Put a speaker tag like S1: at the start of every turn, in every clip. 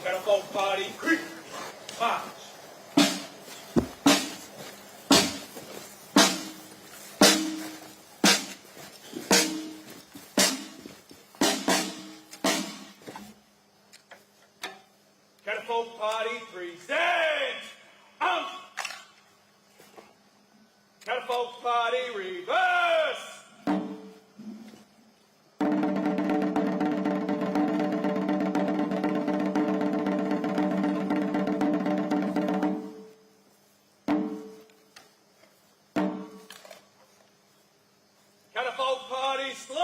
S1: Catapult party, creep, march. Catapult party, 3 stands. Catapult party, reverse. Catapult party, slow.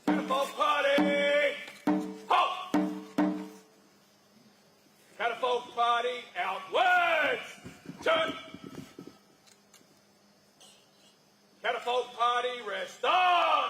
S1: Catapult party, halt. Catapult party, outwards. Turn. Catapult party, rest on.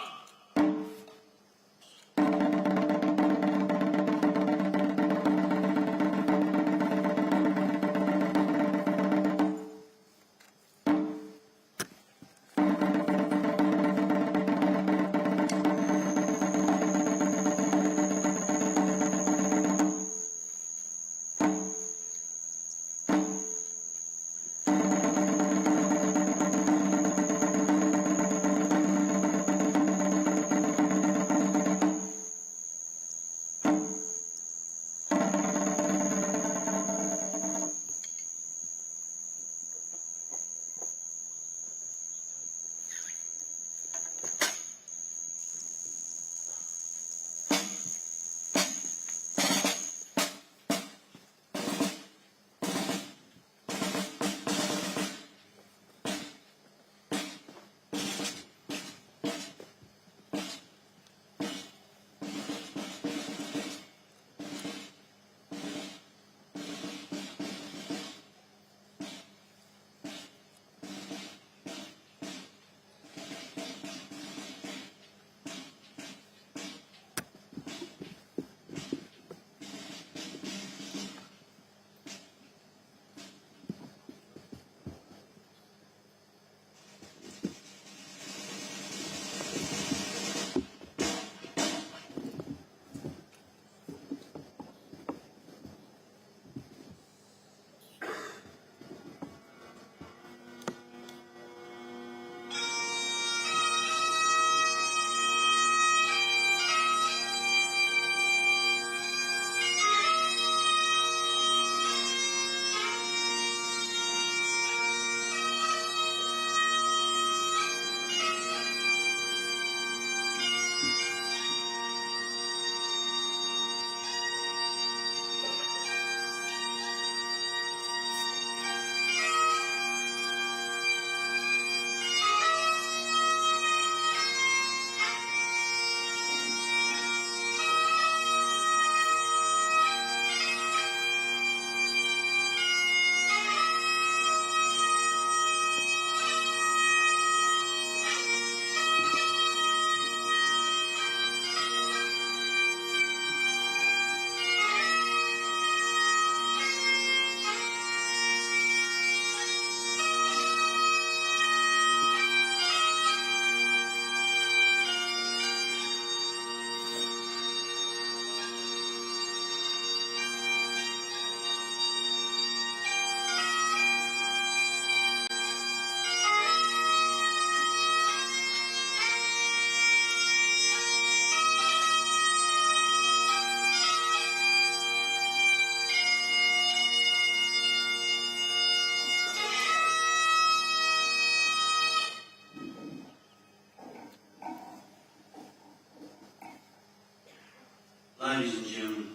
S2: Ladies and gentlemen,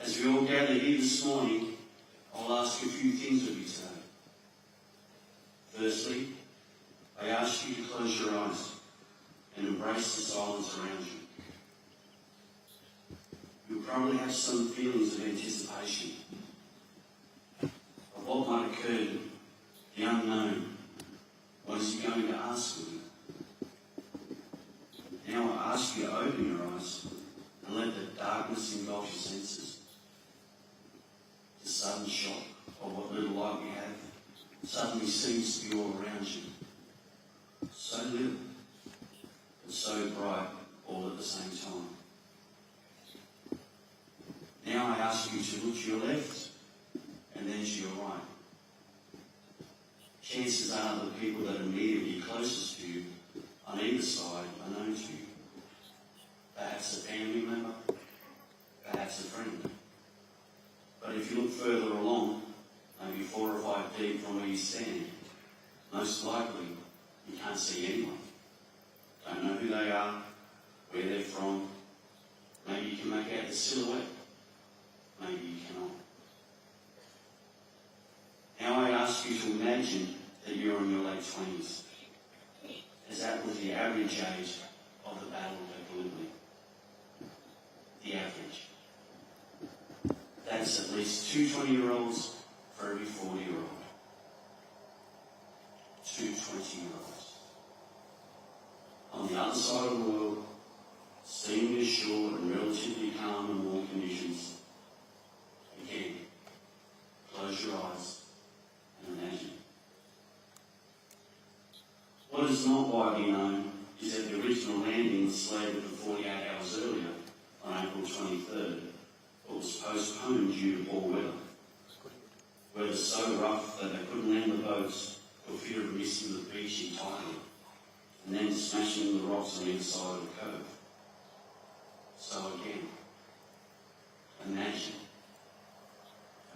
S2: as we all gather here this morning, I'll ask a few things of you today. Firstly, I ask you to close your eyes and embrace the silence around you. You'll probably have some feelings of anticipation of what might occur, the unknown, What is he going to ask of you? Now I ask you to open your eyes and let the darkness engulf your senses. The sudden shock of what little light we have suddenly seems to be all around you. So little and so bright all at the same time. Now I ask you to look to your left and then to your right. Chances are the people that are immediately closest to you on either side are known to you. Perhaps a family member, perhaps a friend. But if you look further along, maybe 4 or 5 deep from where you stand, most likely you can't see anyone. Don't know who they are, where they're from. Maybe you can make out the silhouette. Maybe you cannot. Now I ask you to imagine that you're in your late 20s, as that was the average age of the Battle of Prelude. The average. That's at least 2 20-year-olds for every 40-year-old. 2 20-year-olds. On the other side of the world, seemingly short and relatively calm in warm conditions, again, close your eyes and imagine. What is not widely known is that the original landing was slated for 48 hours earlier, on April 23rd, but was postponed due to poor weather. Weather so rough that they couldn't land the boats for fear of missing the beach entirely, and then smashing the rocks on either side of the cove. So again, imagine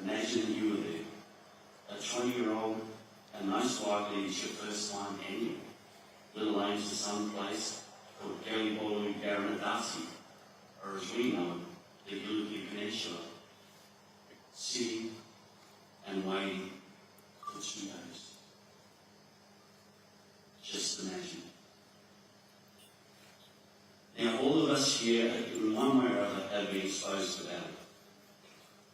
S2: that you were there, a 20-year-old, and most likely it's your first time anywhere, let alone to some place called Commemorative, or as we know it, the Gallipoli Peninsula, sitting and waiting for 2 days. Just imagine. Now all of us here, in one way or other, have been exposed to battle.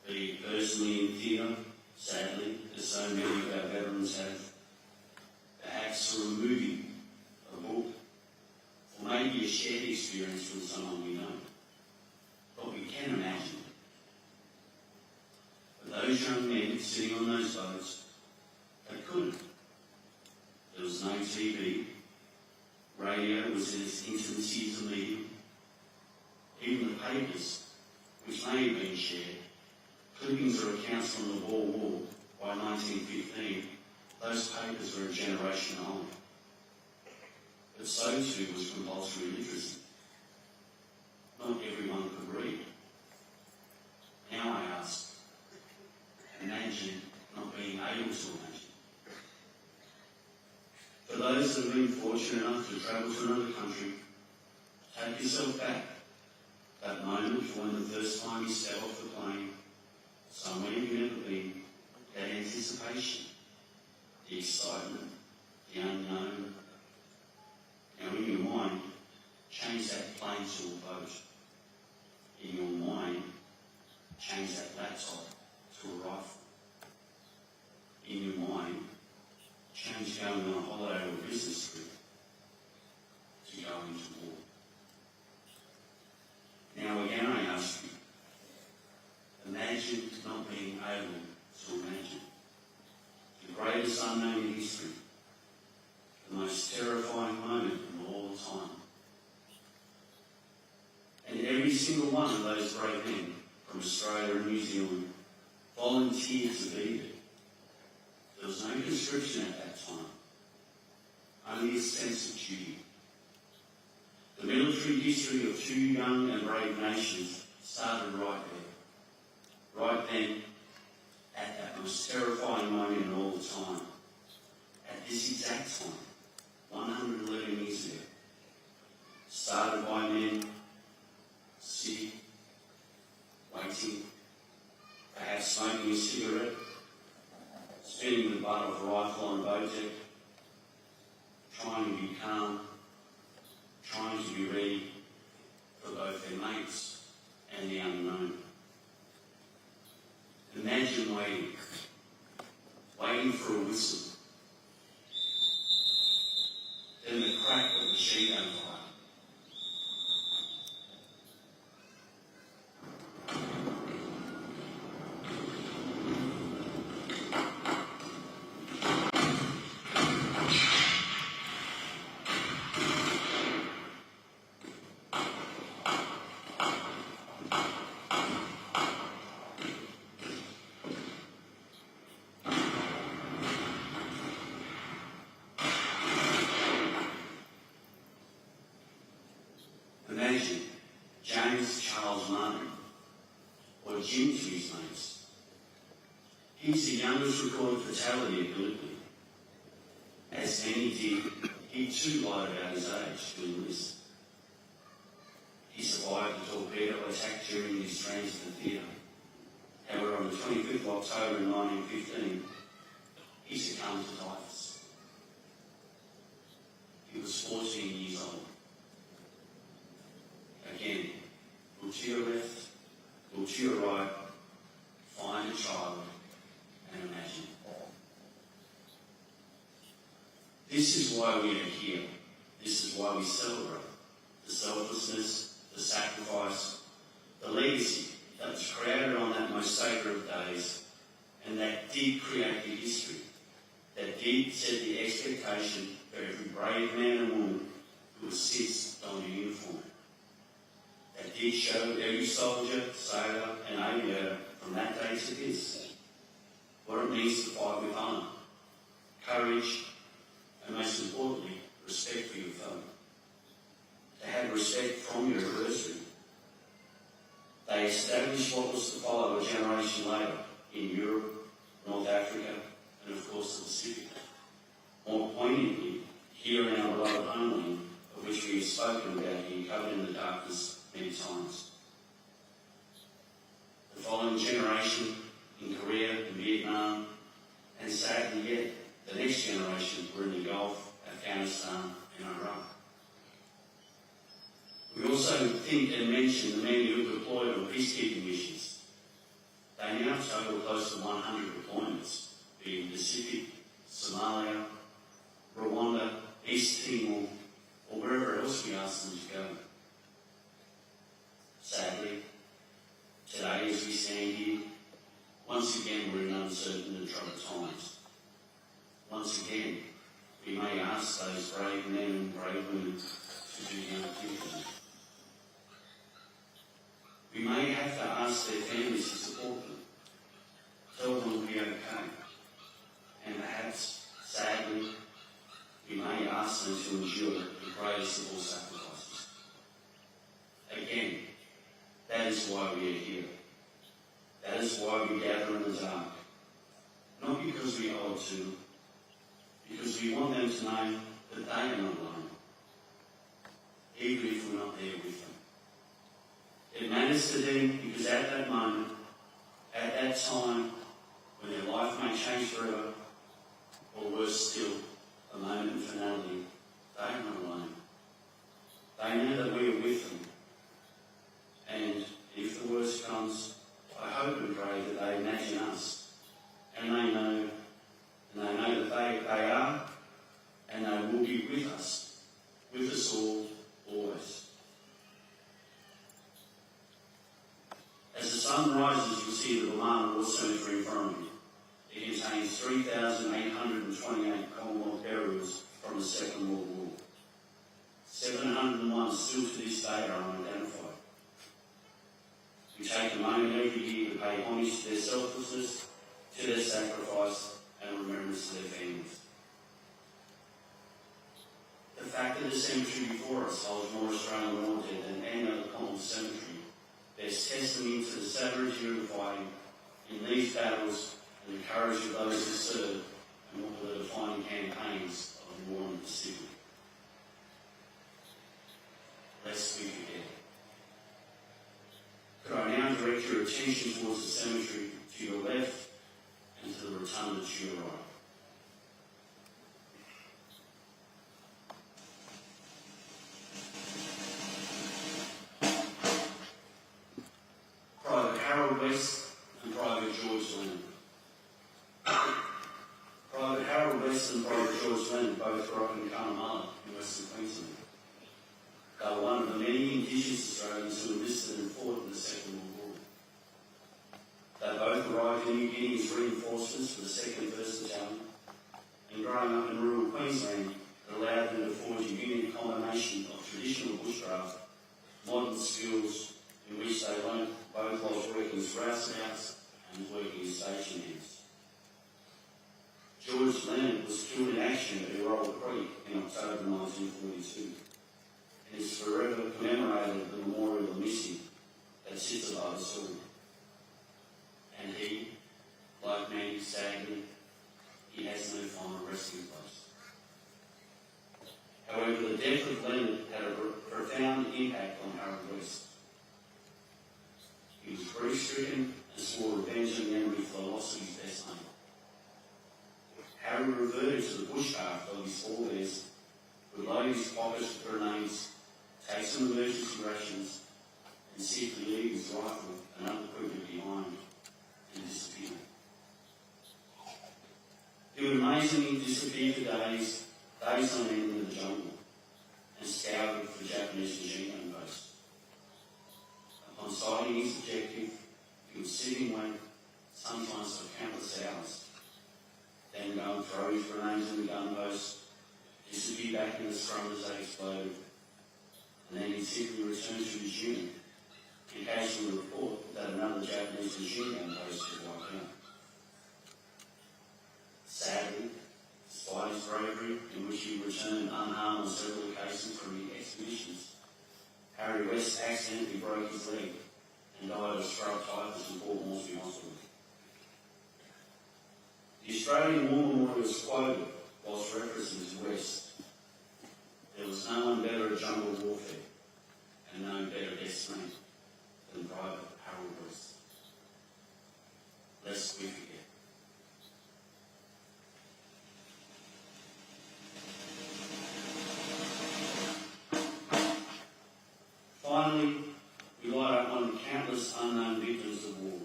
S2: Be it personally in theatre, sadly, as so many of our veterans have, perhaps through a movie, a book, or maybe a shared experience from someone we know. But we can imagine. For those young men sitting on those boats, they couldn't. There was no TV. Radio was in its infancy as a medium. Even the papers, which may have been shared, clippings or accounts from the Boer War by 1915, those papers were a generation old. But so too was compulsory literacy. Not everyone could read. Now I ask, imagine not being able to imagine. For those that have been fortunate enough to travel to another country, take yourself back. That moment when the first time you step off the plane, somewhere you've never been, that anticipation, the excitement, the unknown. Now in your mind, change that plane to a boat. In your mind, change that laptop to a rifle. In your mind, change going on a holiday or a business trip to going to war. Now again I ask you, imagine not being able to imagine. The greatest unknown in history, the most terrifying moment in all time. And every single one of those brave men from Australia and New Zealand volunteered to be there. There was no conscription at that time, only a sense of duty. The military history of 2 young and brave nations started right there, right then, at that most terrifying moment in all time, at this exact time, 111 years ago, started by men sitting, waiting, perhaps smoking a cigarette, spinning the butt of a rifle on a boat deck, trying to be calm, trying to be ready for both their mates and the unknown. Imagine waiting for a whistle, sheet on fire. Imagine James Charles Martin, or Jim to his mates. He's the youngest recorded fatality at Prelude. As many did, he too lied about his age doing this. He survived the torpedo attack during his transit to the theatre. However, on the 25th of October 1915, he succumbed to typhus. He was 14 years old. Again, look to your left, look to your right, find a child and imagine. This is why we are here. This is why we celebrate the selflessness, the sacrifice, the legacy that was created on that most sacred of days, and that did create the history, that did set the expectation for every brave man and woman who assists on a uniform. That did show every soldier, sailor and aviator from that day to this what it means to fight with honour, courage and most importantly, respect for your foe. To have respect from your adversary. They established what was to follow a generation later in Europe, North Africa and of course the Pacific. More poignantly, here in our beloved homeland, of which we have spoken about here, covered in the darkness many times. The following generation in Korea and Vietnam, and sadly yet, the next generation were in the Gulf, Afghanistan and Iraq. We also think and mention the many who deployed on peacekeeping missions. They now total close to 100 deployments, being Pacific, Somalia, Rwanda, East Timor, or wherever else we ask them to go. Sadly, today as we stand here, once again we're in uncertain and troubled times. Once again, we may ask those brave men and brave women to do the unthinkable. We may have to ask their families to support them, tell them we'll be okay, and perhaps, sadly, we may ask them to endure the greatest of all sacrifices. Again, that is why we are here. That is why we gather in the dark. Not because we owe it to them, because we want them to know that they are not alone, even if we're not there with them. It matters to them because at that moment, at that time, when their life may change forever, or worse still, a moment of finality, they are not alone. They know that we are with them. And if the worst comes, I hope and pray that they imagine us, and they know that they are, and they will be with us all, always. As the sun rises, you'll see the Lamar War Cemetery in front of you. It contains 3,828 Commonwealth burials from the Second World War. 701 still to this day are unidentified. We take a moment every year to pay homage to their selflessness, to their sacrifice, and remembrance to their families. The fact that the cemetery before us holds more Australian war dead than any other Commonwealth cemetery bears testament to the savagery of the fighting in these battles and the courage of those who served in one of the defining campaigns of the war in the Pacific. Lest we forget. Could I now direct your attention towards the cemetery to your left and to the rotunda to your right. Private Harold West and Private George Leonard. Private Harold West and Private George Leonard both grew up in Cunnamulla in Western Queensland. They were one of the many Indigenous Australians who enlisted and fought in the Second World War. They both arrived in New Guinea as reinforcements for the 2nd 1st Battalion, and growing up in rural Queensland, it allowed them to forge a unique combination of traditional bushcraft, modern skills in which they learned both whilst working as route scouts and working as station hands. George Leonard was killed in action at Errol Creek in October 1942 and is forever commemorated at the memorial of missing that sits above the sword. And he, like me, sadly, he has no final resting place. However, the death of Leonard had a profound impact on Harold West. He was grief-stricken and swore revenge on the enemy for the loss of his best mate. Harold reverted to the bushcraft of his forebears, would load his pockets with grenades, take some emergency rations, and simply leave his rifle and other equipment behind and disappear. He would amazingly disappear for days on end in the jungle, and scoured for Japanese machine gun posts. Upon sighting his objective, he would sit in wait, sometimes for countless hours, then go and throw his grenades in the gun post, disappear back in the scrum as they exploded, and then he'd simply return to his unit, and occasionally report that another Japanese machine gun post had wiped out. Sadly, despite his bravery, in which he returned unharmed on several occasions from the expeditions, Harry West accidentally broke his leg and died of scrub typhus in Port Moresby Hospital. The Australian War Memorial is quoted whilst referencing to West. There was no one better at jungle warfare and no better best mate than Private Harold West. Lest we forget. Finally, we light up one of the countless unknown victims of war,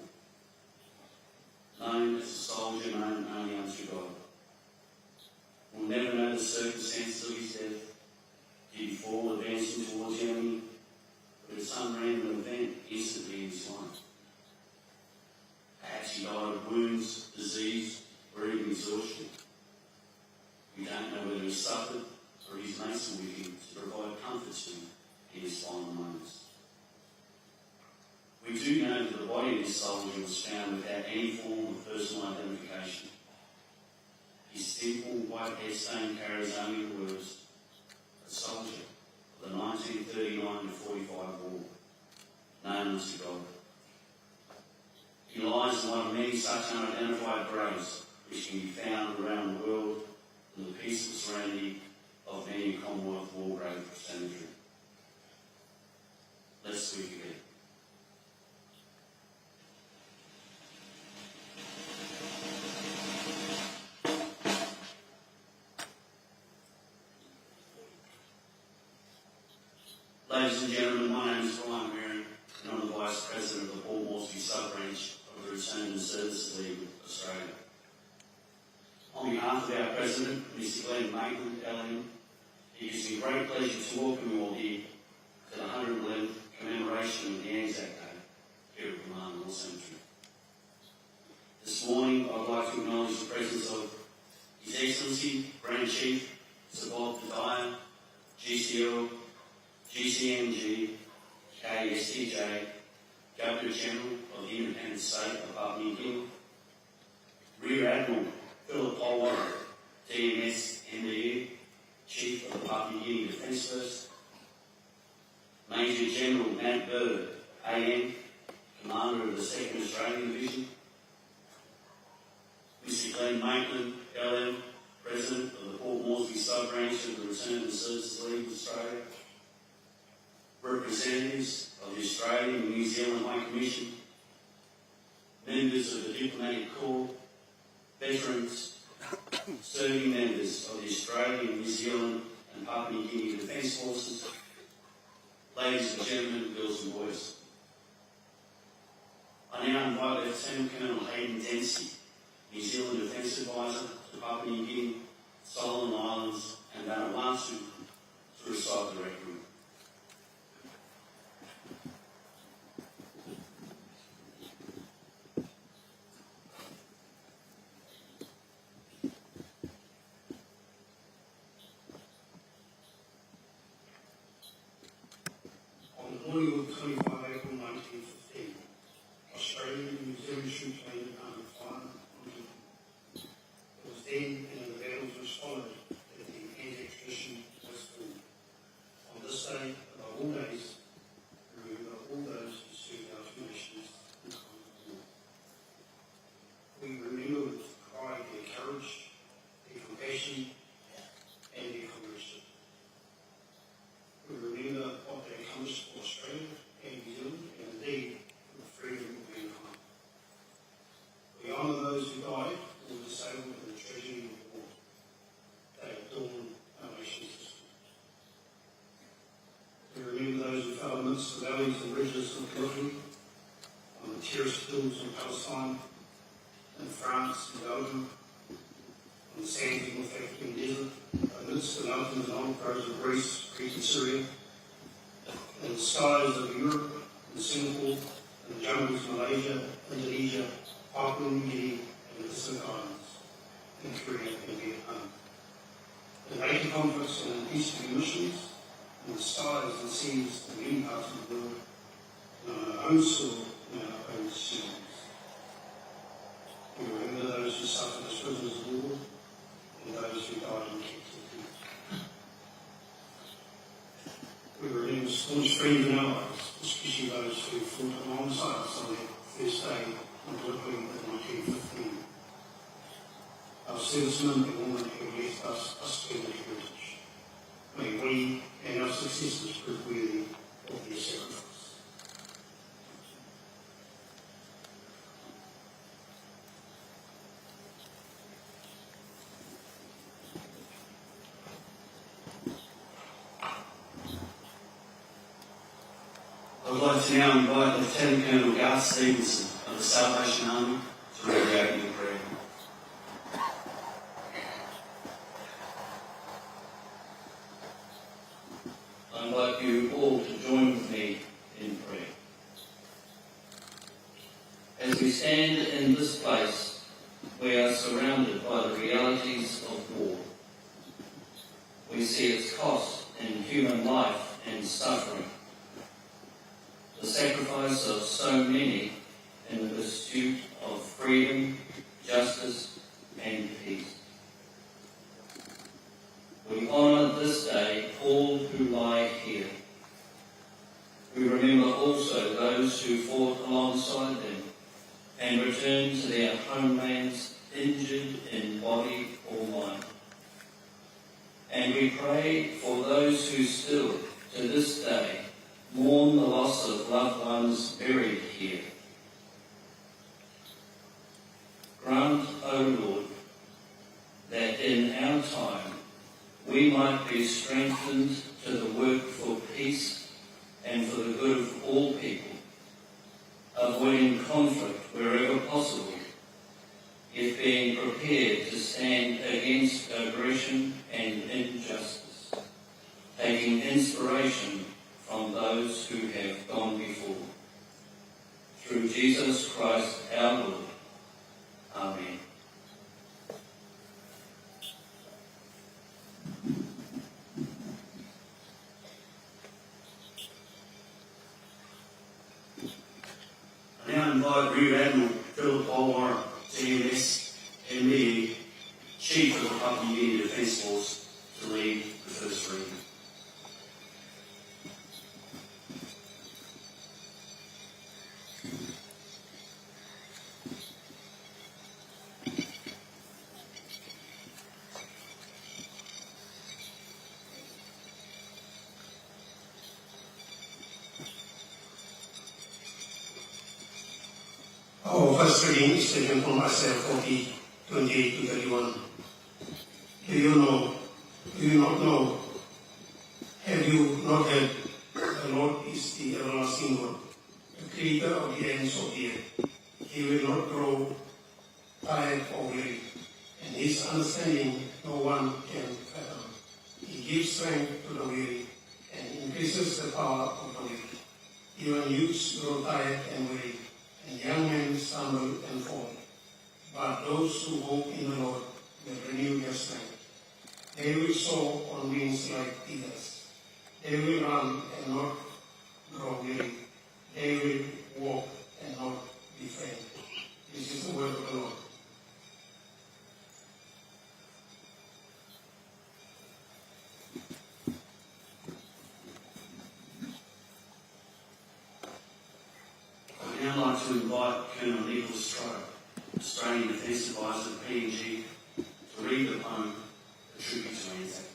S2: known as a soldier known only unto God. We'll never know the circumstances of his death. Did he fall advancing towards the enemy, or did some random event instantly in his life? Perhaps he died of wounds, disease, or even exhaustion. We don't know whether he suffered or his mates were with him to provide comfort to him in his final moments. We do know that the body of this soldier was found without any form of personal identification. His simple white headstone carries only the words, "A soldier of the 1939 to 45 war, known as to God." He lies in one of many such unidentified graves which can be found around the world in the peaceful serenity of many a Commonwealth war grave cemetery. Let's we forget. Ladies and gentlemen, my name is Brian Merriam, and I'm the Vice President of the Port Moresby Sub-Branch of the Return to Service League of Australia. On behalf of our President, Mr. Glenn Maitland, LM, it gives me great pleasure to welcome you all here to the 111th commemoration of the ANZAC Day here at Command War Cemetery. This morning, I'd like to acknowledge the presence of His Excellency, Grand Chief, Sir Bob Dyer, GCL, GCMG, KSTJ, Governor General of the Independent State of Papua New Guinea, Rear Admiral Philip Polwara, DMS NDE, Chief of the Papua New Guinea Defence Force, Major General Matt Bird, AM, Commander of the 2nd Australian Division, Mr. Glenn Maitland, LM, President of the Port Moresby Sub-Branch of the Return to Service League of Australia, representatives of the Australian and New Zealand High Commission, members of the Diplomatic Corps, veterans, serving members of the Australian, New Zealand and Papua New Guinea Defence Forces, ladies and gentlemen, girls and boys. I now invite Lieutenant Colonel Hayden Dempsey, New Zealand Defence Advisor to Papua New Guinea, Solomon Islands and Vanuatu, to recite the requiem.
S3: morning of 25 April 1915, Australian and New Zealand troops landed under fire on England. It was then, and in the battles which followed, that the ANZAC tradition was formed. On this day, above all days, remember all those who served our two nations in time of war. We remember with pride their courage, their compassion, and their comradeship. We remember what they accomplished for Australia and New Zealand, and indeed for the freedom of mankind. We honour those who died or were disabled in the tragedy of war. They adorn our nation's history. We remember those who fell amidst the valleys and ridges of Prelude, on the terraced hills in Palestine, in France and Belgium, on the sands of North African desert, amidst the mountains and olive groves of Greece, Crete and Syria, in the skies of Europe and Singapore, in the jungles of Malaysia, Indonesia, Papua New Guinea, and the Pacific Islands, in Korea and Vietnam. In later conflicts and in peaceful missions, in the skies and seas of many parts of the world, and on our own soil and our own seas. We remember those who suffered as prisoners of war, and those who died in captivity. We remember staunch friends and allies, especially those who fought alongside us on that first day on Prelude in 1915. Our servicemen and women who left us a splendid heritage. May we and our successors prove worthy of their sacrifice.
S2: I would like to now invite Lieutenant Colonel Garth Stevenson of the Salvation Army to read the opening prayer.
S4: I invite you all to join with me in prayer. As we stand in this place, we are surrounded by the realities of war. We see its cost in human life and suffering, the sacrifice of so many in the pursuit of freedom, justice, and peace. We honour this day all who lie here. We remember also those who fought alongside them and returned to their homelands injured in body or mind. And we pray for those who still, to this day, mourn the loss of loved ones buried here. Grant, O Lord, that in our time we might be strengthened to the work for peace and for the good of all people, avoiding conflict wherever possible, yet being prepared to stand against aggression and injustice, taking inspiration from those who have gone before. Through Jesus Christ our Lord. Amen.
S2: I now invite Rear Admiral Philip Olmar, TMS, MBE, Chief of the Papua New Guinea Defence Force, to lead the first reading.
S3: Our first reading is taken from Isaiah 40, 28 to 31. Do you not know? Have you not heard? The Lord is the everlasting God, the creator of the ends of the earth. He will not grow tired or weary, and his understanding no one can fathom. He gives strength to the weary and increases the power of the weak. Even youths grow tired and weary, and young men stumble and fall. But those who hope in the Lord will renew their strength. They will soar on wings like eagles. They will run and not grow weary. They will walk and not be faint. This is the word of the Lord.
S2: I'd now like to invite Colonel Nicholas Strode, Australian Defence Advisor at PNG, to read the poem, A Tribute to ANZAC.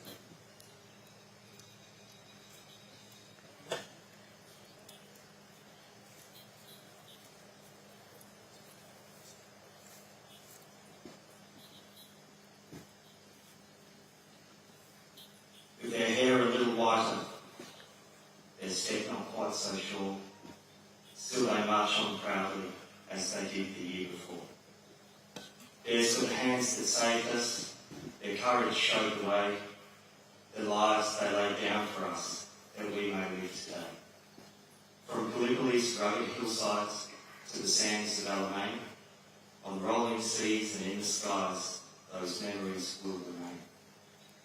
S2: With their hair a little whiter, their step not quite so sure, still they march on proudly as they did the year before. Their sort of hands that saved us, their courage showed the way, their lives they laid down for us, that we may live today. From Gallipoli's rugged hillsides to the sands of Alamein, on rolling seas and in the skies, those memories will remain.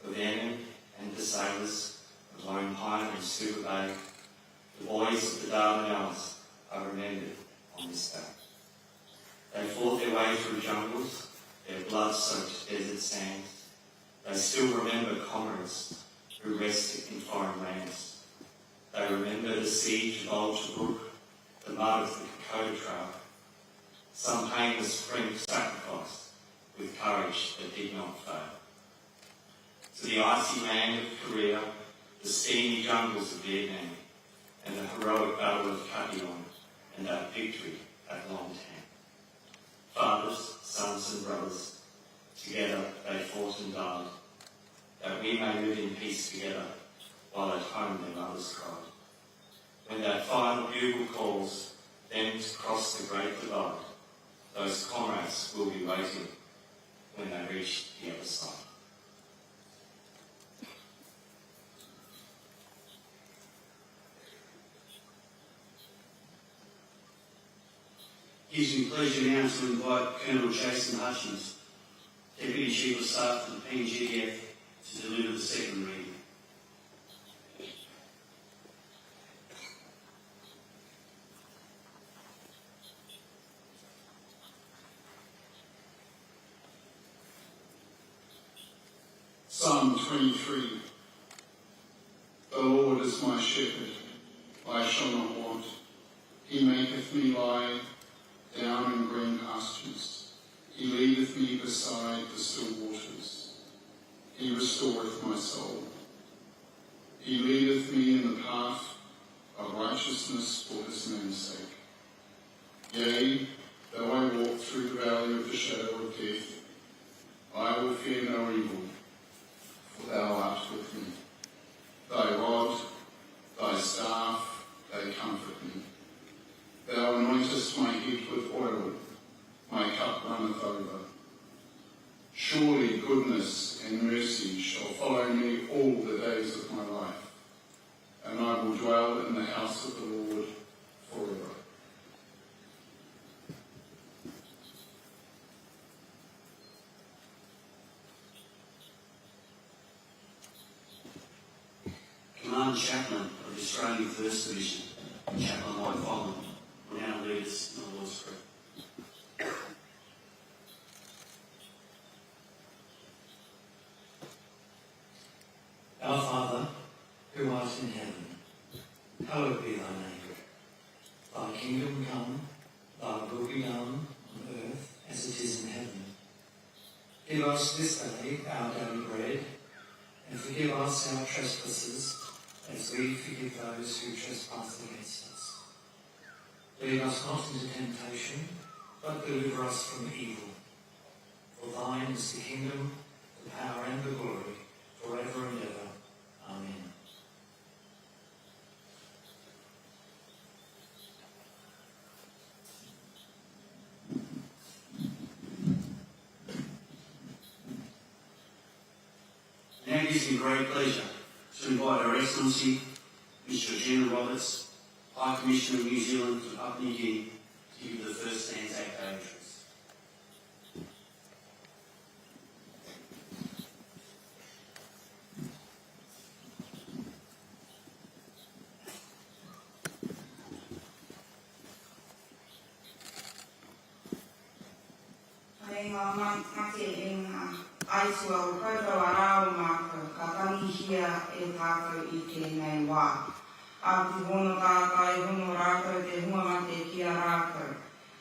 S2: Of airmen and the sailors, of Lone Pine and Sugar Bay, the boys of the Dardanelles are remembered on this day. They fought their way through jungles, their blood-soaked desert sands. They still remember comrades who rested in foreign lands. They remember the siege of Old Tobruk, the mud of the Kokoda Trail. Some painless friend sacrificed with courage that did not fail. To the icy land of Korea, the steamy jungles of Vietnam, and the heroic battle of Cagayan, and our victory at Long Tan. Fathers, sons and brothers, together they fought and died, that we may live in peace together, while at home their mothers cried. When that final bugle calls them to cross the great divide, those comrades will be waiting when they reach the other side. It gives me pleasure now to invite Colonel Jason Hutchins, Deputy Chief of Staff to the PNGF, to deliver the second reading.
S5: Psalm 23. The Lord is my shepherd, I shall not want. He maketh me lie down in green pastures. He leadeth me beside the still waters. He restoreth my soul. He leadeth me in the path of righteousness for his name's sake. Yea, though I walk through the valley of the shadow of death, I will fear no evil, for thou art with me. Thy rod, thy staff, they comfort me. Thou anointest my head with oil, my cup runneth over. Surely goodness and mercy shall follow me all the days of my life, and I will dwell in the house of the Lord forever.
S2: Command Chaplain of the Australian First Division, Chaplain Mike Folland, will now lead us in the Lord's Prayer.
S6: Our Father, who art in heaven, hallowed be thy name. Thy kingdom come, thy will be done on earth as it is in heaven. Give us this day our daily bread, and forgive us our trespasses, as we forgive those who trespass against us. Lead us not into temptation, but deliver us from evil. For thine is the kingdom, the power and the glory, forever and ever. Amen.
S2: Now it gives me great pleasure to invite Her Excellency, Mr. Jenna Roberts, High Commissioner of New Zealand to Papua New Guinea, to give the first ANZAC Day address.
S7: ngā mate e ngā aitua o koutou a rāo mātou, ka tangihia e tātou i tēnei wā. A piti hono tātai hono rātou te hunga mate ki a rātou.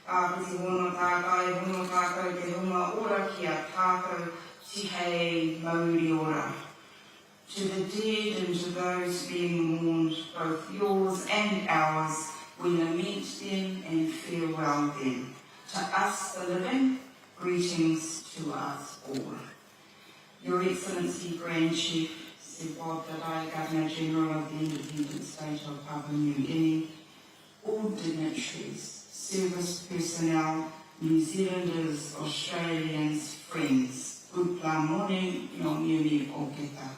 S7: A piti hono tātai hono tātou te hunga ora ki a tātou tihei mauri ora. To the dead and to those being mourned, both yours and ours, we lament them and farewell them. To us the living, greetings to us all. Your Excellency, Grand Chief Sir Bob Dadai, Governor General of the Independent State of Papua New Guinea, all dignitaries, service personnel, New Zealanders, Australians, friends, good morning, Yongyumi Oketa.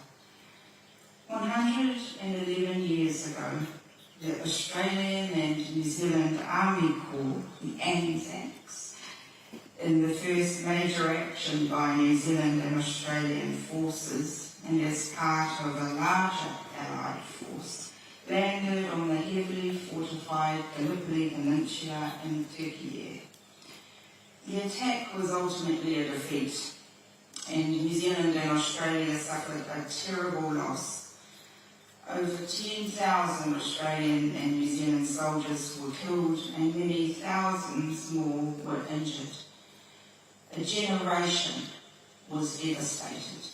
S7: 111 years ago, the Australian and New Zealand Army Corps, the ANZACs, in the first major action by New Zealand and Australian forces, and as part of a larger Allied force, landed on the heavily fortified Gallipoli Peninsula in Turkey. The attack was ultimately a defeat, and New Zealand and Australia suffered a terrible loss. Over 10,000 Australian and New Zealand soldiers were killed and many thousands more were injured. A generation was devastated.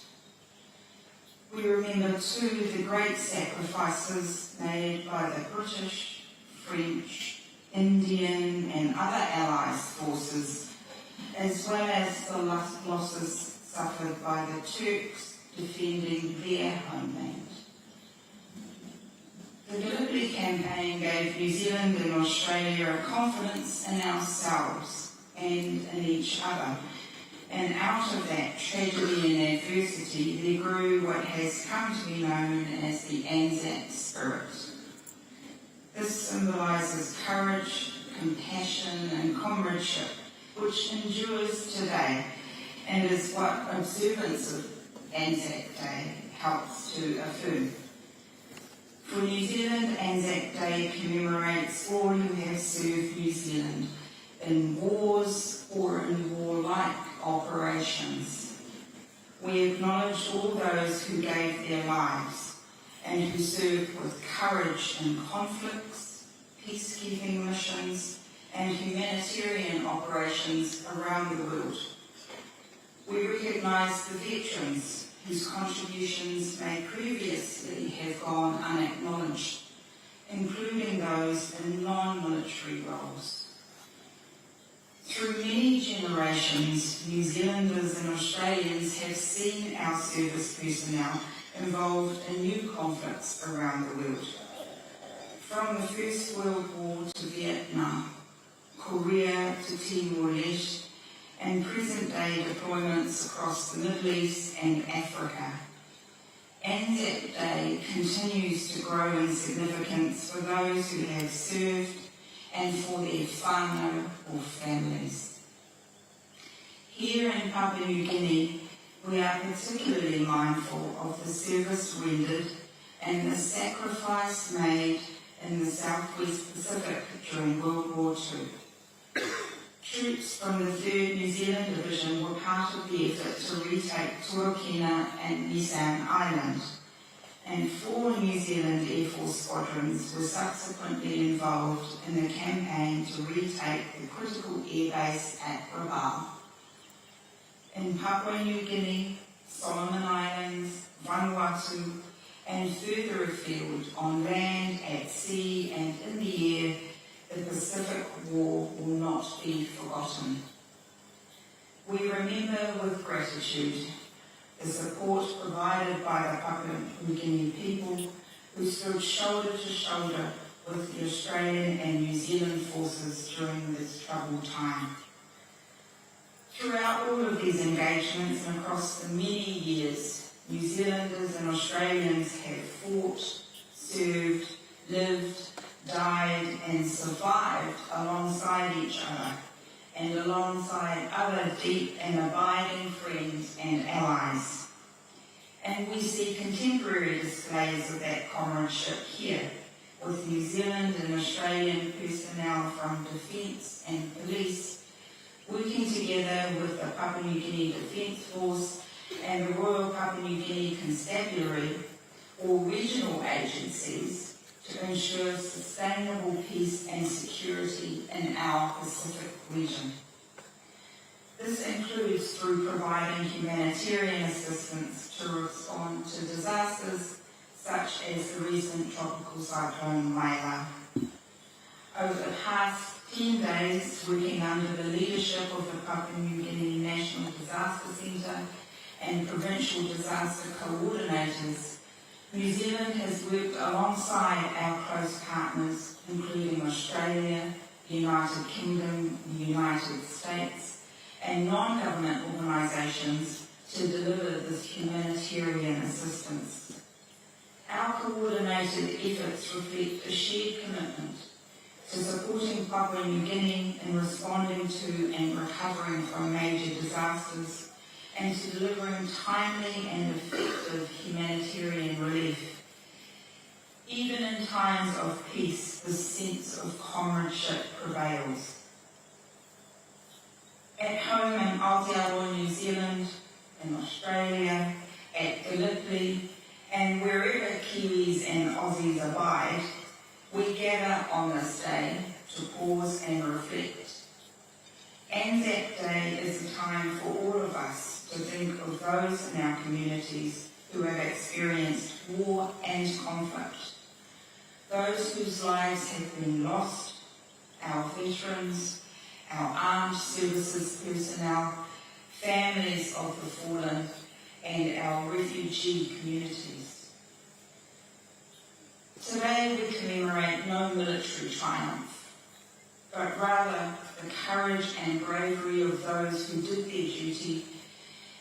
S7: We remember too the great sacrifices made by the British, French, Indian and other Allies forces, as well as the losses suffered by the Turks defending their homeland. The Gallipoli campaign gave New Zealand and Australia a confidence in ourselves and in each other. And out of that tragedy and adversity, there grew what has come to be known as the ANZAC spirit. This symbolises courage, compassion and comradeship, which endures today, and is what observance of ANZAC Day helps to affirm. For New Zealand, ANZAC Day commemorates all who have served New Zealand in wars or in warlike operations. We acknowledge all those who gave their lives and who served with courage in conflicts, peacekeeping missions and humanitarian operations around the world. We recognise the veterans whose contributions may previously have gone unacknowledged, including those in non-military roles. Through many generations, New Zealanders and Australians have seen our service personnel involved in new conflicts around the world. From the First World War to Vietnam, Korea to Timor-Leste, and present-day deployments across the Middle East and Africa. ANZAC Day continues to grow in significance for those who have served and for their whānau or families. Here in Papua New Guinea, we are particularly mindful of the service rendered and the sacrifice made in the Southwest Pacific during World War II. Troops from the 3rd New Zealand Division were part of the effort to retake Tuakina and Nisan Island, and 4 New Zealand Air Force squadrons were subsequently involved in the campaign to retake the critical air base at Rabaul. In Papua New Guinea, Solomon Islands, Vanuatu, and further afield on land, at sea and in the air, the Pacific War will not be forgotten. We remember with gratitude the support provided by the Papua New Guinea people who stood shoulder to shoulder with the Australian and New Zealand forces during this troubled time. Throughout all of these engagements and across the many years, New Zealanders and Australians have fought, served, lived, died and survived alongside each other and alongside other deep and abiding friends and allies. And we see contemporary displays of that comradeship here, with New Zealand and Australian personnel from defence and police working together with the Papua New Guinea Defence Force and the Royal Papua New Guinea Constabulary, or regional agencies, to ensure sustainable peace and security in our Pacific region. This includes through providing humanitarian assistance to respond to disasters such as the recent tropical cyclone Maila. Over the past 10 days, working under the leadership of the Papua New Guinea National Disaster Centre and provincial disaster coordinators, New Zealand has worked alongside our close partners, including Australia, the United Kingdom, the United States, and non-government organisations to deliver this humanitarian assistance. Our coordinated efforts reflect a shared commitment to supporting Papua New Guinea in responding to and recovering from major disasters, and to delivering timely and effective humanitarian relief. Even in times of peace, the sense of comradeship prevails. At home in Aotearoa, New Zealand, in Australia, at Gallipoli, and wherever Kiwis and Aussies abide, we gather on this day to pause and reflect. ANZAC Day is a time for all of us to think of those in our communities who have experienced war and conflict, those whose lives have been lost, our veterans, our armed services personnel, families of the fallen, and our refugee communities. Today we commemorate no military triumph, but rather the courage and bravery of those who did their duty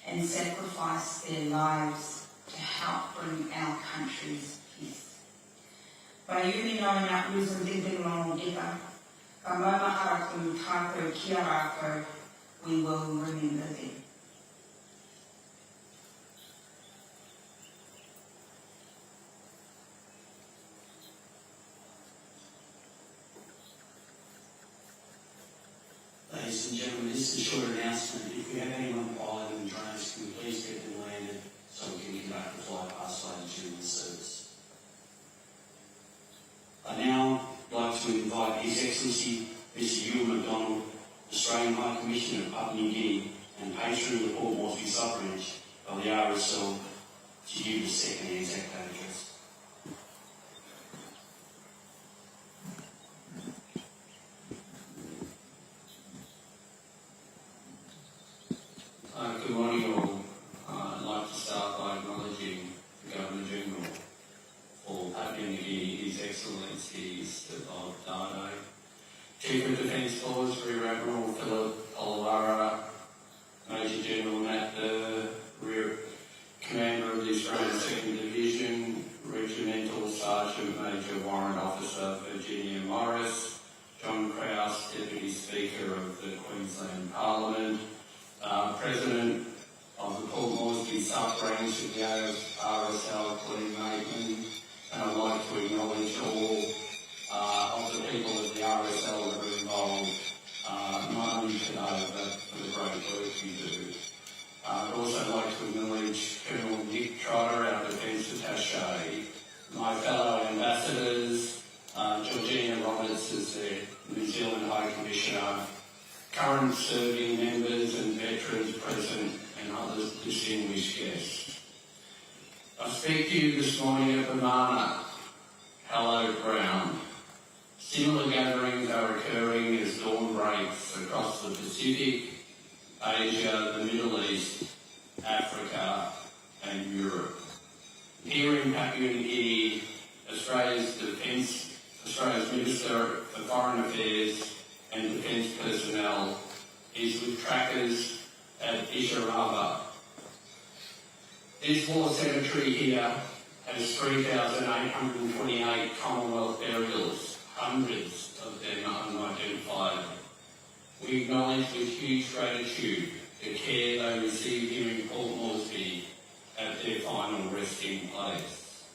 S7: and sacrificed their lives to help bring our country's peace. Whaiuni no ngā uzen lono geta, ka maumahara kunu tātou kia rātou, we will remember them.
S2: Ladies and gentlemen, this is a short announcement. If we have anyone following the drones, can we please get them landed so we can conduct the fly past later during the service. I now like to invite His Excellency Mr. Ewan MacDonald, Australian High Commissioner of Papua New Guinea and patron of the Port Moresby suffrage of the RSL, to give the second ANZAC Day address.
S8: Good morning all. I'd like to start by acknowledging the Governor-General for Papua New Guinea, His Excellencies of Dado, Chief of Defence Force, Rear Admiral Philip Olawara, Major General Matt Rear Commander of the Australian 2nd Division, Regimental Sergeant Major Warrant Officer Virginia Morris, John Krause, Deputy Speaker of the Queensland Parliament, President of the Port Moresby sub-branch of the RSL, Colleen Maitland, and I'd like to acknowledge all of the people of the RSL that are involved, not only today, but for the great work you do. I'd also like to acknowledge Colonel Nick Trotter, our Defence Attaché, my fellow ambassadors, Georgina Roberts as the New Zealand High Commissioner, current serving members and veterans present, and other distinguished guests. I speak to you this morning at the Mana, hallowed ground. Similar gatherings are occurring as dawn breaks across the Pacific, Asia, the Middle East, Africa, and Europe. Here in Papua New Guinea, Australia's Minister for Foreign Affairs and Defence personnel is with trackers at Isharaba. This war cemetery here has 3,828 Commonwealth burials, hundreds of them unidentified. We acknowledge with huge gratitude the care they received here in Port Moresby at their final resting place.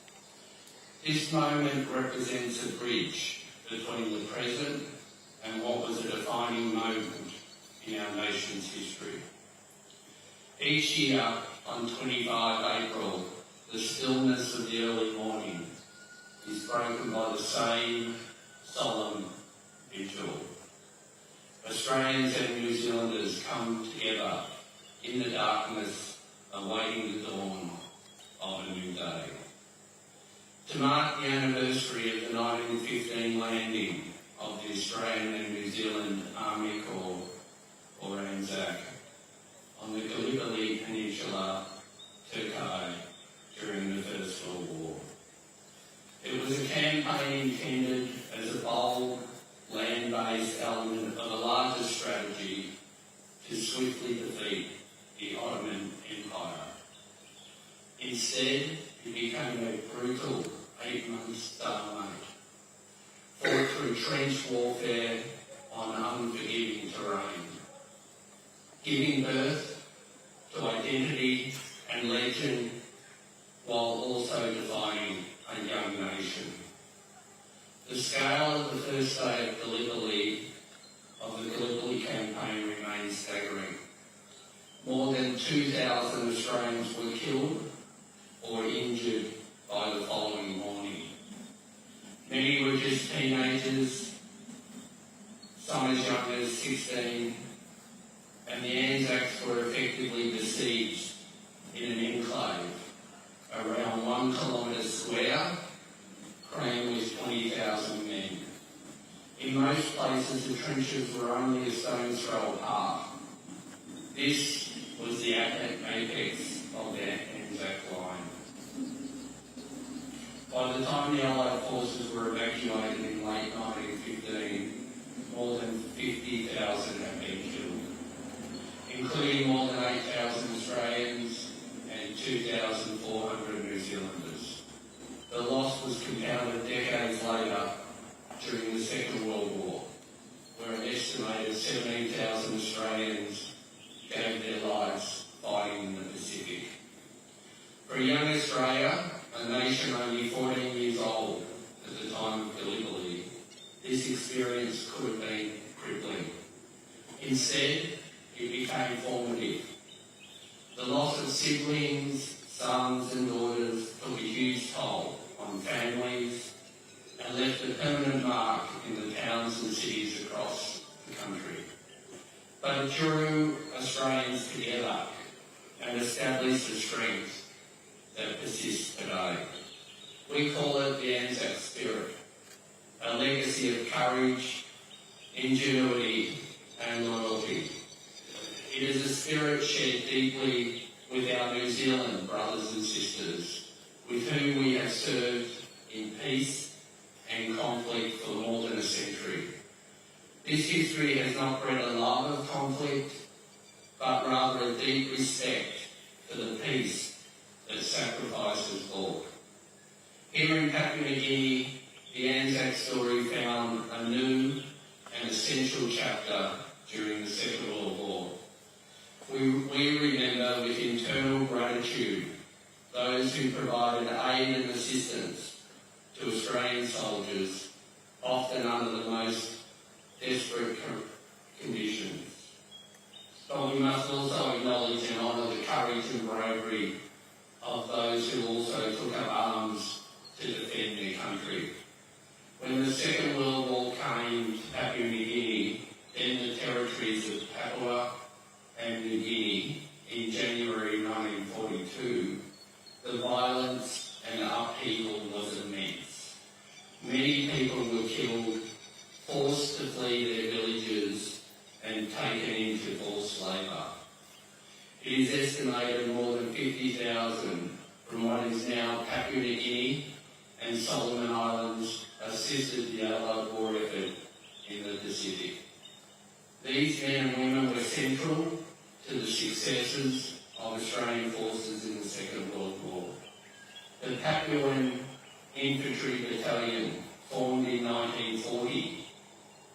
S8: This moment represents a bridge between the present and what was a defining moment in our nation's history. Each year, on 25 April, the stillness of the early morning is broken by the same solemn vigil. Australians and New Zealanders come together in the darkness, awaiting the dawn of a new day. To mark the anniversary of the 1915 landing of the Australian and New Zealand Army Corps, or ANZAC, on the Gallipoli Peninsula, Turkey, during the First World War. It was a campaign intended as a bold, land-based element of a larger strategy to swiftly defeat the Ottoman Empire. Instead, it became a brutal 8-month stalemate, fought through trench warfare on unforgiving terrain, giving birth to identity and legend while also defining a young nation. The scale of the first day of the Gallipoli campaign remains staggering. More than 2,000 Australians were killed or injured by the following morning. Many were just teenagers, some as young as 16, and the ANZACs were effectively besieged in an enclave around 1 kilometre square, crammed with 20,000 men. In most places, the trenches were only a stone's throw apart. This was the apex of the ANZAC line. By the time the Allied forces were evacuated in late 1915, more than 50,000 had been killed, including more than 8,000 Australians and 2,400 New Zealanders. The loss was compounded decades later during the Second World War, where an estimated 17,000 Australians gave their lives fighting in the Pacific. For a young Australia, a nation only 14 years old at the time of Gallipoli, this experience could have been crippling. Instead, it became formative. The loss of siblings, sons and daughters took a huge toll on families and left a permanent mark in the towns and cities across the country. But it drew Australians together and established a strength that persists today. We call it the ANZAC spirit, a legacy of courage, ingenuity and loyalty. It is a spirit shared deeply with our New Zealand brothers and sisters, with whom we have served in peace and conflict for more than a century. This history has not bred a love of conflict, but rather a deep respect for the peace that sacrifice was bought. Here in Papua New Guinea, the ANZAC story found a new and essential chapter during the Second World War. We remember with internal gratitude those who provided aid and assistance to Australian soldiers, often under the most desperate conditions. But we must also acknowledge and honour the courage and bravery of those who also took up arms to defend their country. When the Second World War came to Papua New Guinea, then the territories of Papua and New Guinea, in January 1942, the violence and upheaval was immense. Many people were killed, forced to flee their villages and taken into forced labour. It is estimated more than 50,000 from what is now Papua New Guinea and Solomon Islands assisted the Allied war effort in the Pacific. These men and women were central to the successes of Australian forces in the Second World War. The Papuan Infantry Battalion, formed in 1940,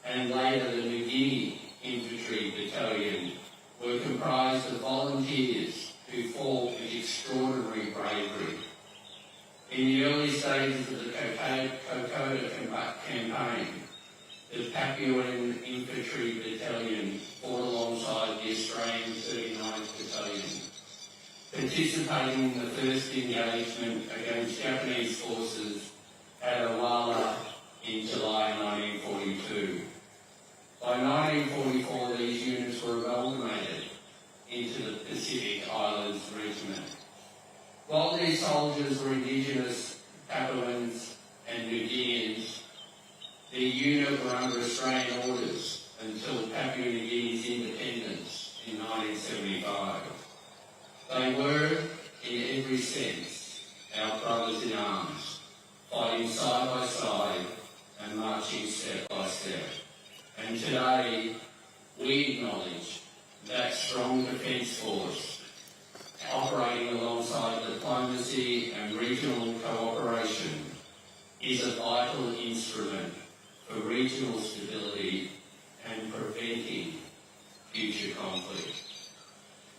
S8: and later the New Guinea Infantry Battalion, were comprised of volunteers who fought with extraordinary bravery. In the early stages of the Kokoda campaign, the Papuan Infantry Battalion fought alongside the Australian 39th Battalion, participating in the first engagement against Japanese forces at Awala in July 1942. By 1944, these units were amalgamated into the Pacific Islands Regiment. While these soldiers were indigenous Papuans and New Guineans, the unit were under Australian orders until Papua New Guinea's independence in 1975. They were, in every sense, our brothers in arms, fighting side by side and marching step by step. And today, we acknowledge that strong defence force, operating alongside diplomacy and regional cooperation, is a vital instrument for regional stability and preventing future conflict.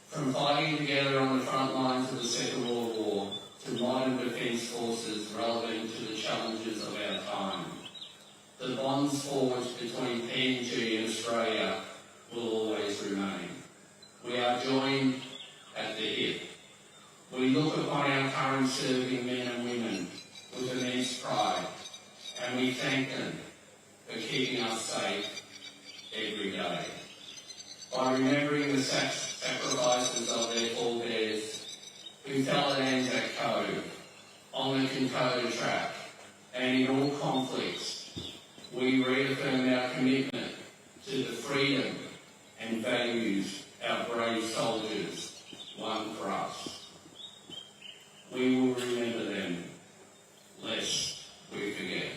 S8: From fighting together on the front lines of the Second World War to modern defence forces relevant to the challenges of our time, the bonds forged between PNG and Australia will always remain. We are joined at the hip. We look upon our current serving men and women with immense pride, and we thank them for keeping us safe every day. By remembering the sacrifices of their forebears who fell at ANZAC Cove, on the Kokoda track, and in all conflicts, we reaffirm our commitment to the freedom and values our brave soldiers won for us. We will remember them, lest we forget.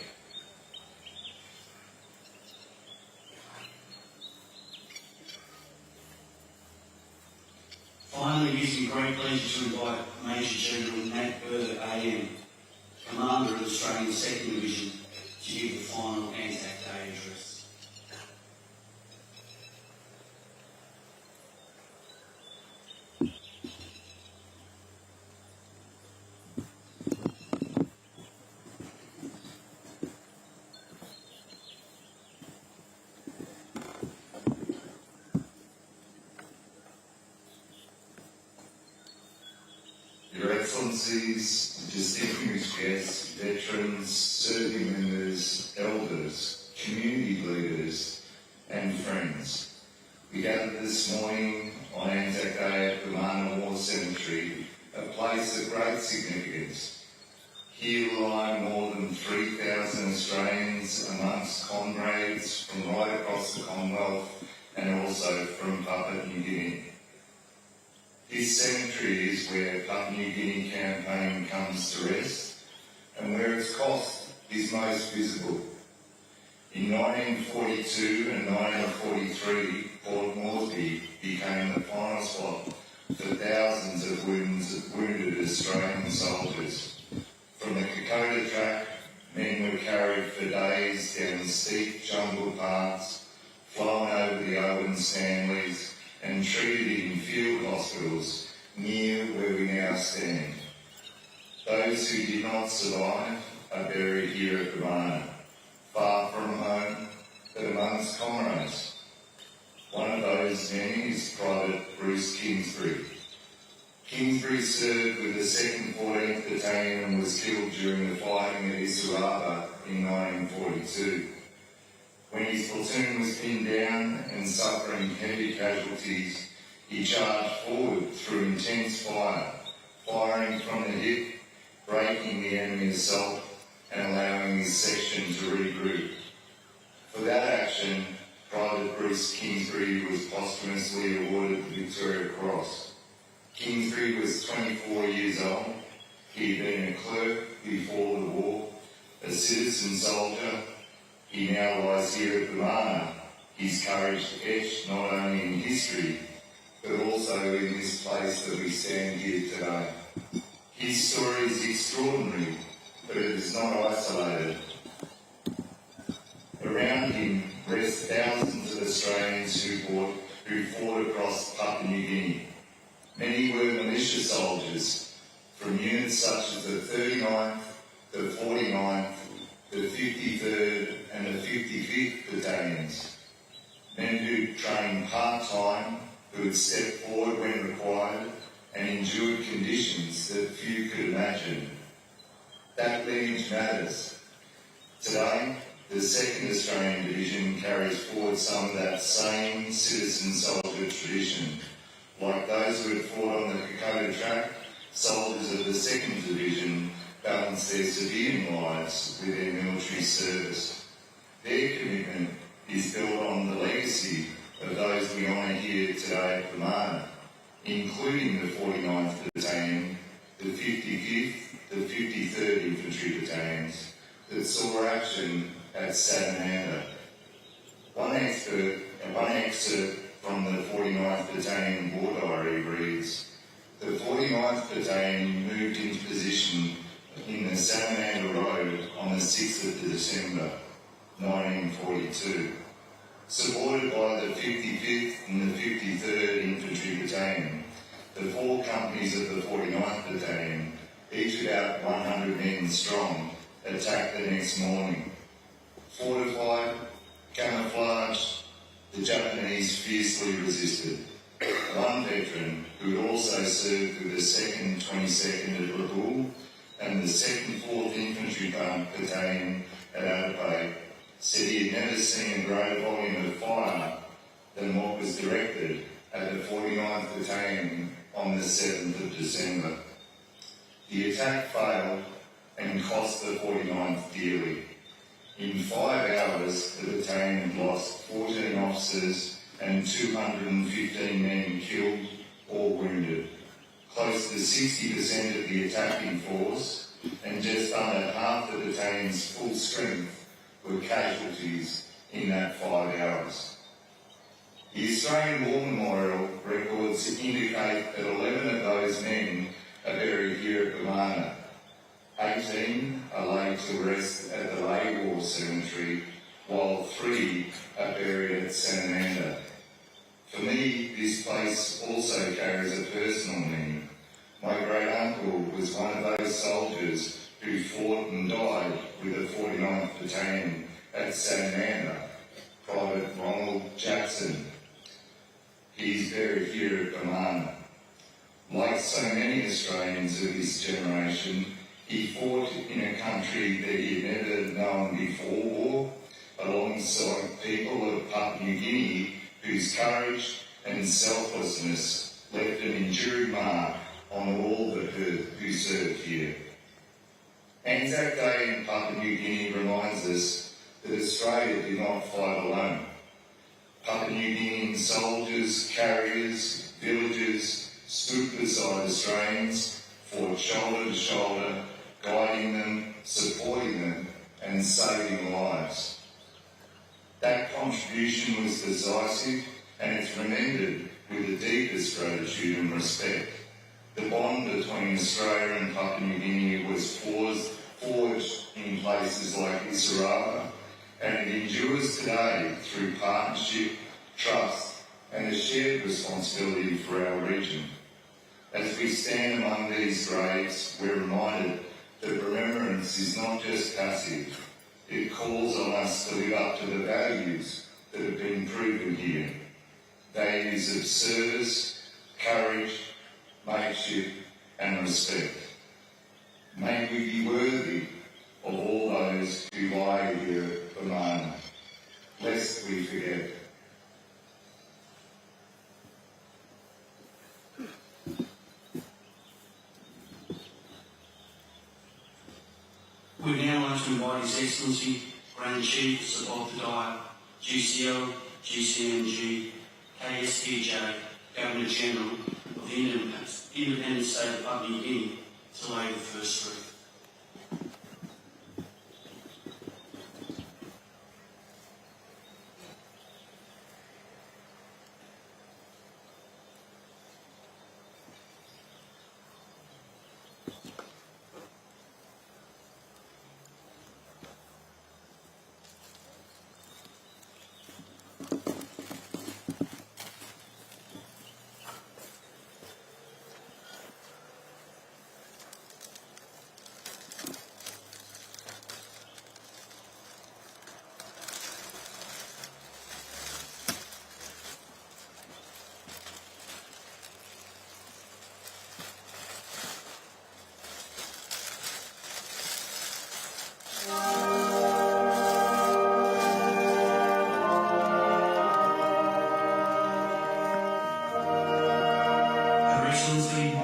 S2: Finally, it gives me great pleasure to invite Major General Nat Burr, AM, Commander of the Australian 2nd Division, to give the final ANZAC Day address.
S9: Your Excellencies, distinguished guests, veterans, serving members, elders, community leaders and friends, we gathered this morning on ANZAC Day at the Mana War Cemetery, a place of great significance. Here lie more than 3,000 Australians amongst comrades from right across the Commonwealth and also from Papua New Guinea. This cemetery is where Papua New Guinea campaign comes to rest and where its cost is most visible. In 1942 and 1943, Port Moresby became the final spot for thousands of wounded Australian soldiers. From the Kokoda track, men were carried for days down steep jungle paths, flown over the Owen Stanleys, and treated in field hospitals near where we now stand. Those who did not survive are buried here at the Mana, far from home, but amongst comrades. One of those many is Private Bruce Kingsbury. Kingsbury served with the 2nd 14th Battalion and was killed during the fighting at Isuaba in 1942. When his platoon was pinned down and suffering heavy casualties, he charged forward through intense fire, firing from the hip, breaking the enemy assault and allowing his section to regroup. For that action, Private Bruce Kingsbury was posthumously awarded the Victoria Cross. Kingsbury was 24 years old. He had been a clerk before the war, a citizen soldier. He now lies here at the Mana, his courage etched not only in history, but also in this place that we stand here today. His story is extraordinary, but it is not isolated. Around him rest thousands of Australians who fought across Papua New Guinea. Many were militia soldiers from units such as the 39th, the 49th, the 53rd and the 55th trained part-time, who had stepped forward when required and endured conditions that few could imagine. That lineage matters. Today, the 2nd Australian Division carries forward some of that same citizen soldier tradition. Like those who had fought on the Kokoda track, soldiers of the 2nd Division balance their civilian lives with their military service. Their commitment is built on the legacy of those we honour here today at Commemorative, including the 49th Battalion, the 55th, the 53rd Infantry Battalions that saw action at Satananda. One excerpt from the 49th Battalion War Diary reads, "The 49th Battalion moved into position in the Satananda Road on the 6th of December 1942. Supported by the 55th and the 53rd Infantry Battalion, the 4 companies of the 49th Battalion, each about 100 men strong, attacked the next morning. Fortified, camouflaged, the Japanese fiercely resisted. One veteran, who had also served with the 2nd 22nd at Prelude and the 2nd 4th Infantry Battalion at Adelaide, said he had never seen a greater volume of fire than what was directed at the 49th Battalion on the 7th of December. The attack failed and cost the 49th dearly. In 5 hours, the battalion had lost 14 officers and 215 men killed or wounded. Close to 60% of the attacking force and just under half the battalion's full strength were casualties in that 5 hours. The Australian War Memorial records indicate that 11 of those men are buried here at Commemorative. 18 are laid to rest at the Lay War Cemetery, while 3 are buried at Satananda. For me, this place also carries a personal meaning. My great-uncle was one of those soldiers who fought and died with the 49th Battalion at Satananda, Private Ronald Jackson. He is buried here at Commemorative. Like so many Australians of this generation, he fought in a country that he had never known before war, alongside people of Papua New Guinea whose courage and selflessness left an enduring mark on all who served here. ANZAC Day in Papua New Guinea reminds us that Australia did not fight alone. Papua New Guinean soldiers, carriers, villagers stood beside Australians, fought shoulder to shoulder, guiding them, supporting them, and saving lives. That contribution was decisive, and it's remembered with the deepest gratitude and respect. The bond between Australia and Papua New Guinea was forged in places like Isaraba, and it endures today through partnership, trust, and a shared responsibility for our region. As we stand among these graves, we're reminded that remembrance is not just passive. It calls on us to live up to the values that have been proven here. Values of service, courage, mateship and respect. May we be worthy of all those who lie here at Commemorative, lest we forget.
S3: We now like to invite His Excellency, Grand Chiefs of the Diet, GCL, GCMG, KSPJ, Governor General of the Independent State of Papua New Guinea to lay the first wreath.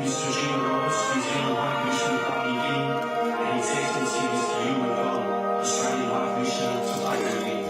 S6: Mr. Jim Ross, New Zealand High Commissioner of Papua New Guinea, and His Excellency Mr. Ewan Connell, Australian High Commissioner to Papua New Guinea.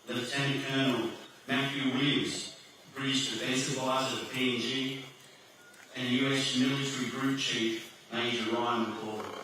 S6: Lieutenant Colonel Matthew Williams, British Defence Advisor to PNG, and US Military Group Chief Major Ryan McCall.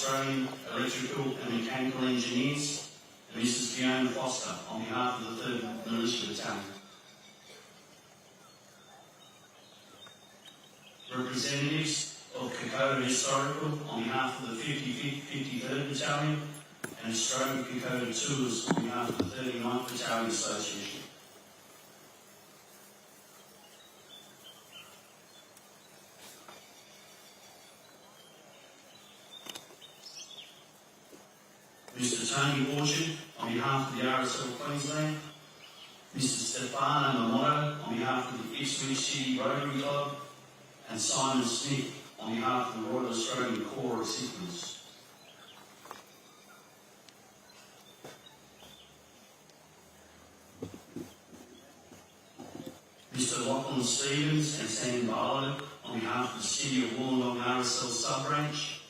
S2: Australian Electrical and Mechanical Engineers, and Mrs. Fiona Foster on behalf of the 3rd Militia Battalion. Representatives of Kokoda Historical on behalf of the 53rd Battalion, and Australian Kokoda Tours on behalf of the 39th Battalion Association. Mr. Tony Orchard on behalf of the RSL Queensland, Mr. Stefano Mamoto on behalf of the Ipswich City Rotary Club, and Simon Smith on behalf of the Royal Australian Corps of Signals. Mr. Lachlan Stevens and Sam Barlow on behalf of the City of Wollongong RSL Sub-Branch,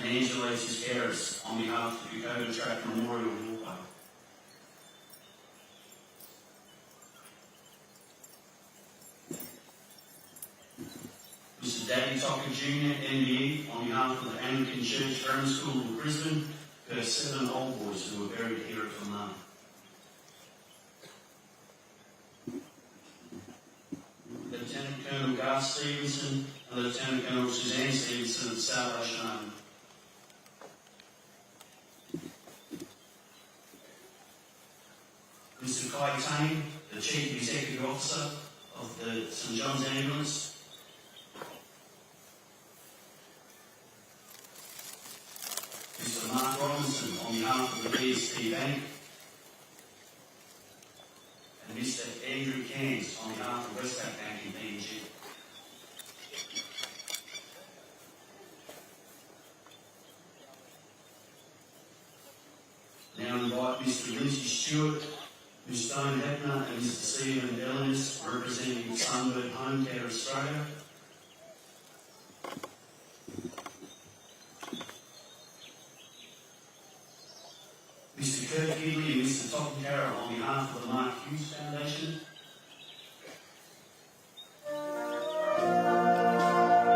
S2: and Angela Tiscaris on behalf of the Dakota Track Memorial Walkway. Mr. Daddy Tucker Jr. MBE on behalf of the Anglican Church Grammar School of Brisbane, her 7 old boys who were buried here at Kilmarnock. Lieutenant Colonel Garth Stevenson and Lieutenant Colonel Suzanne Stevenson of the Salvation Army. Mr. Kai Tane, the Chief Executive Officer of the St John's Ambulance. Mr. Mark Robinson on behalf of the BSP Bank. And Mr. Andrew Cairns on behalf of Westpac Bank and PNG. Now invite Mr. Lindsay Stewart, Ms. Stone Hepner and Mr. Stephen Ellis, representing Sunbird Home Care Australia. Mr. Kirk Healy and Mr. Tom Carroll on behalf of the Mark Hughes Foundation.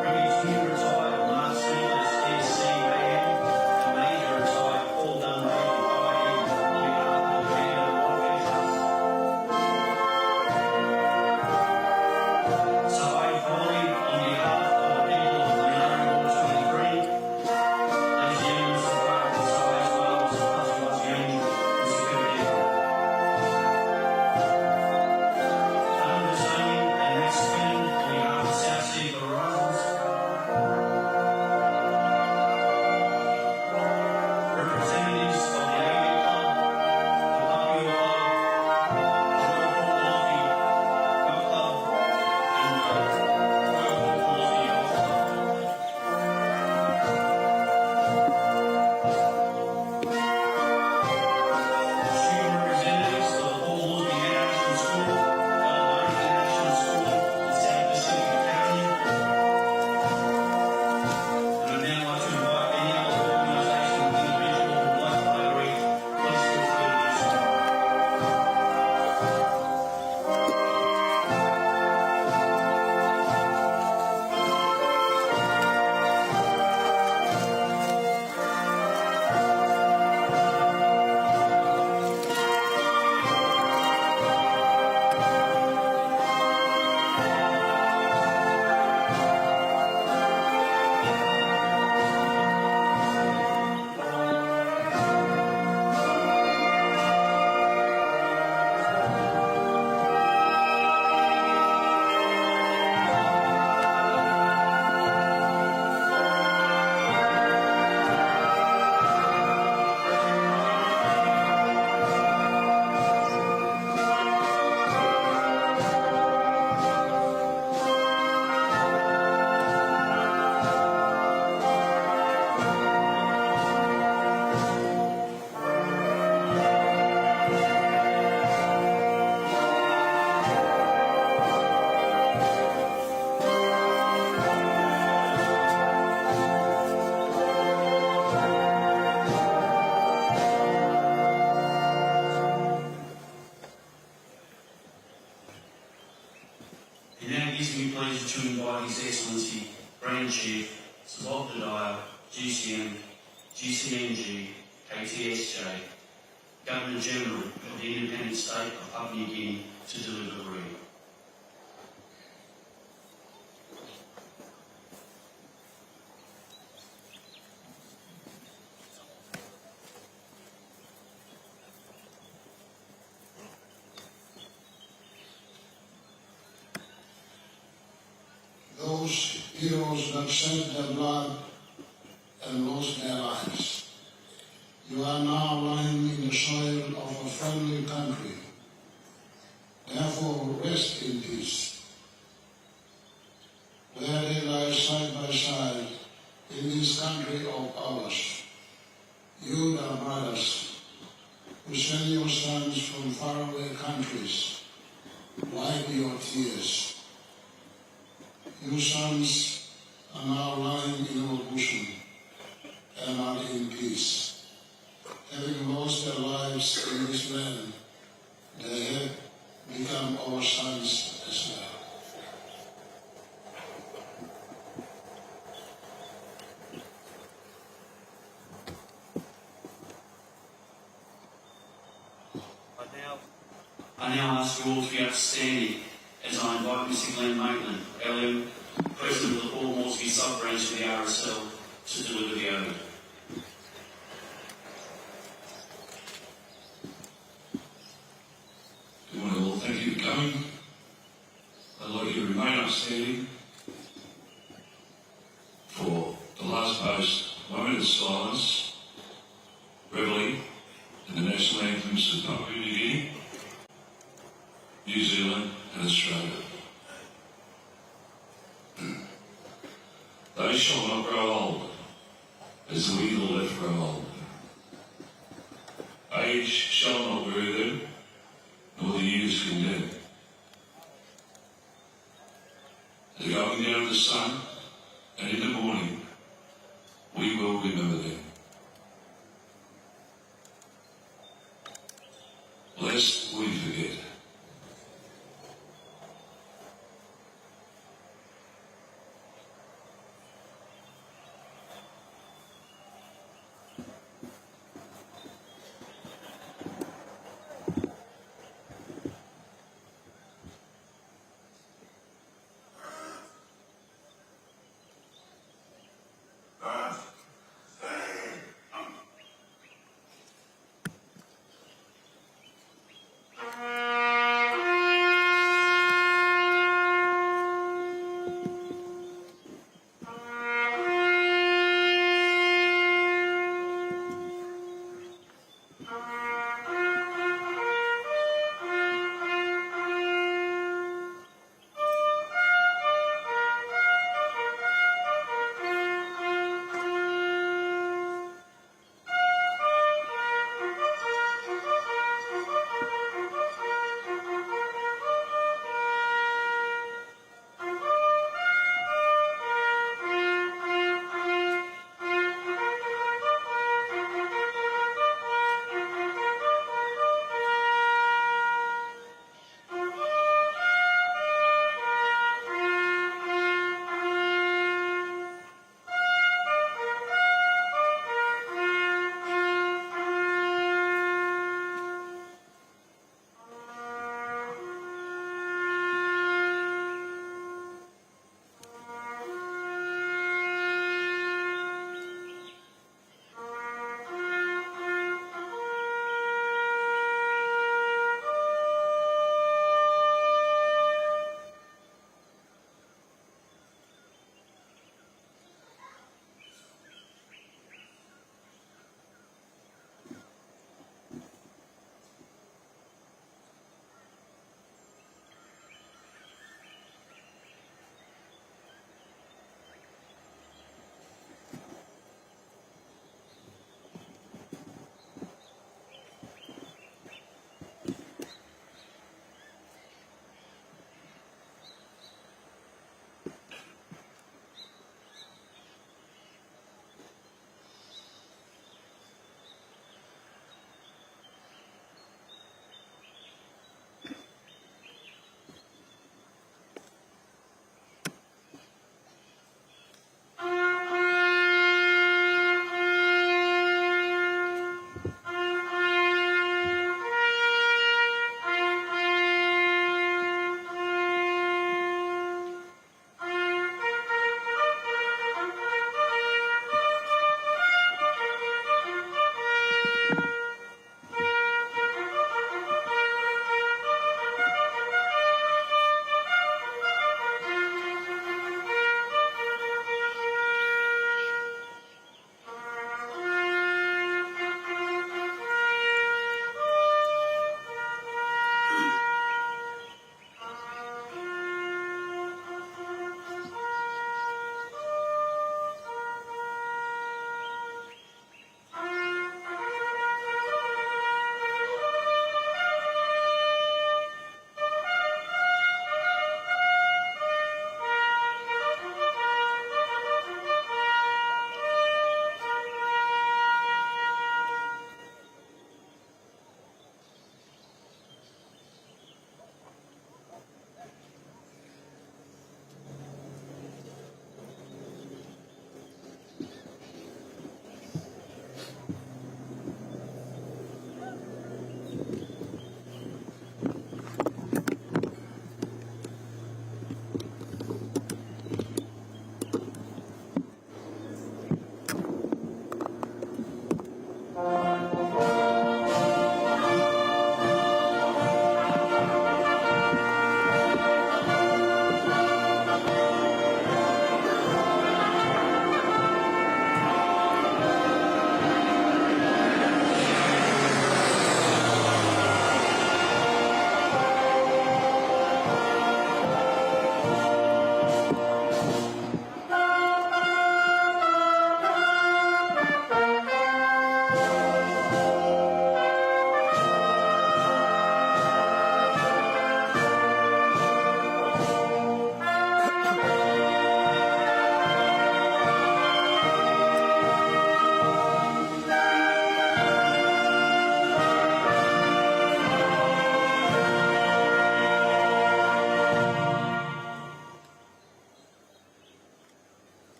S2: Bringing new retired Mark Smith, SC Bayham, and Major retired Paul Dunbar and IM on behalf of the Saeed Foley on behalf of the people of Minority Ward 23. Ladies and gentlemen, Mr. Clark, the Saeed Wells, Fuzzy Wuzzy Angel, Mr. Kirby. Understanding and Max Quinn on behalf of South Sea Horizons. Representatives of the AV Club, the Papua Club, the Royal Hawkelofi Golf Club, and the Royal Hawkelofi Golf Club. Student representatives of the Paul Hornsby International School, Alabama International School, and South Pacific Academy. And I'd now like to invite any other organisation or individual who would like to collaborate, please feel free to do so. It now gives me pleasure to invite His Excellency Grand Chief Sir Bob Dyer, GCM, GCNG, KTSJ, Governor General of the Independent State of Papua New Guinea to deliver the wreath.
S3: Those heroes that shed their blood and lost their lives. You are now lying in the soil of a friendly country. Therefore, rest in peace. Where they lie side by side in this country of ours, you, our brothers, who send your sons from faraway countries, wipe your tears. Your sons are now lying in our bosom and are in peace. Having lost their lives in this land, they have become our sons as well.
S2: I now ask you all to be upstanding as I invite Mr. Glenn Maitland, LM, President of the Port Moresby Sub-Branch of the RSL, to deliver the oath.
S10: Good morning all, thank you for coming. I'd like you to remain upstanding for the last moment of silence, reveille in the national anthems of Papua New Guinea, New Zealand and Australia. They shall not grow old, as the eagle that grow old. Age shall not weary them, nor the years condemn. At the going down of the sun, and in the morning, we will remember them. Lest we forget.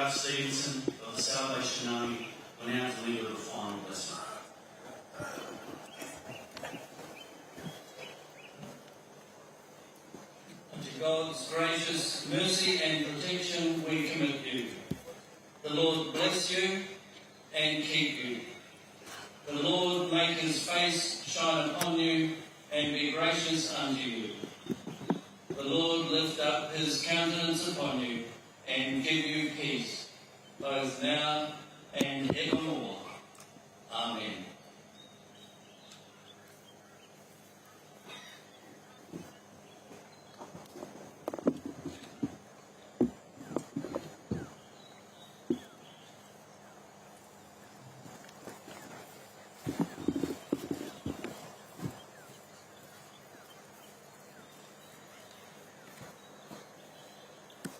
S2: Garth Stevenson of the Salvation Army will now deliver the final blessing.
S4: To God's gracious mercy and protection we commit you. The Lord bless you and keep you. The Lord make his face shine upon you and be gracious unto you. The Lord lift up his countenance upon you and give you peace, both now and evermore. Amen.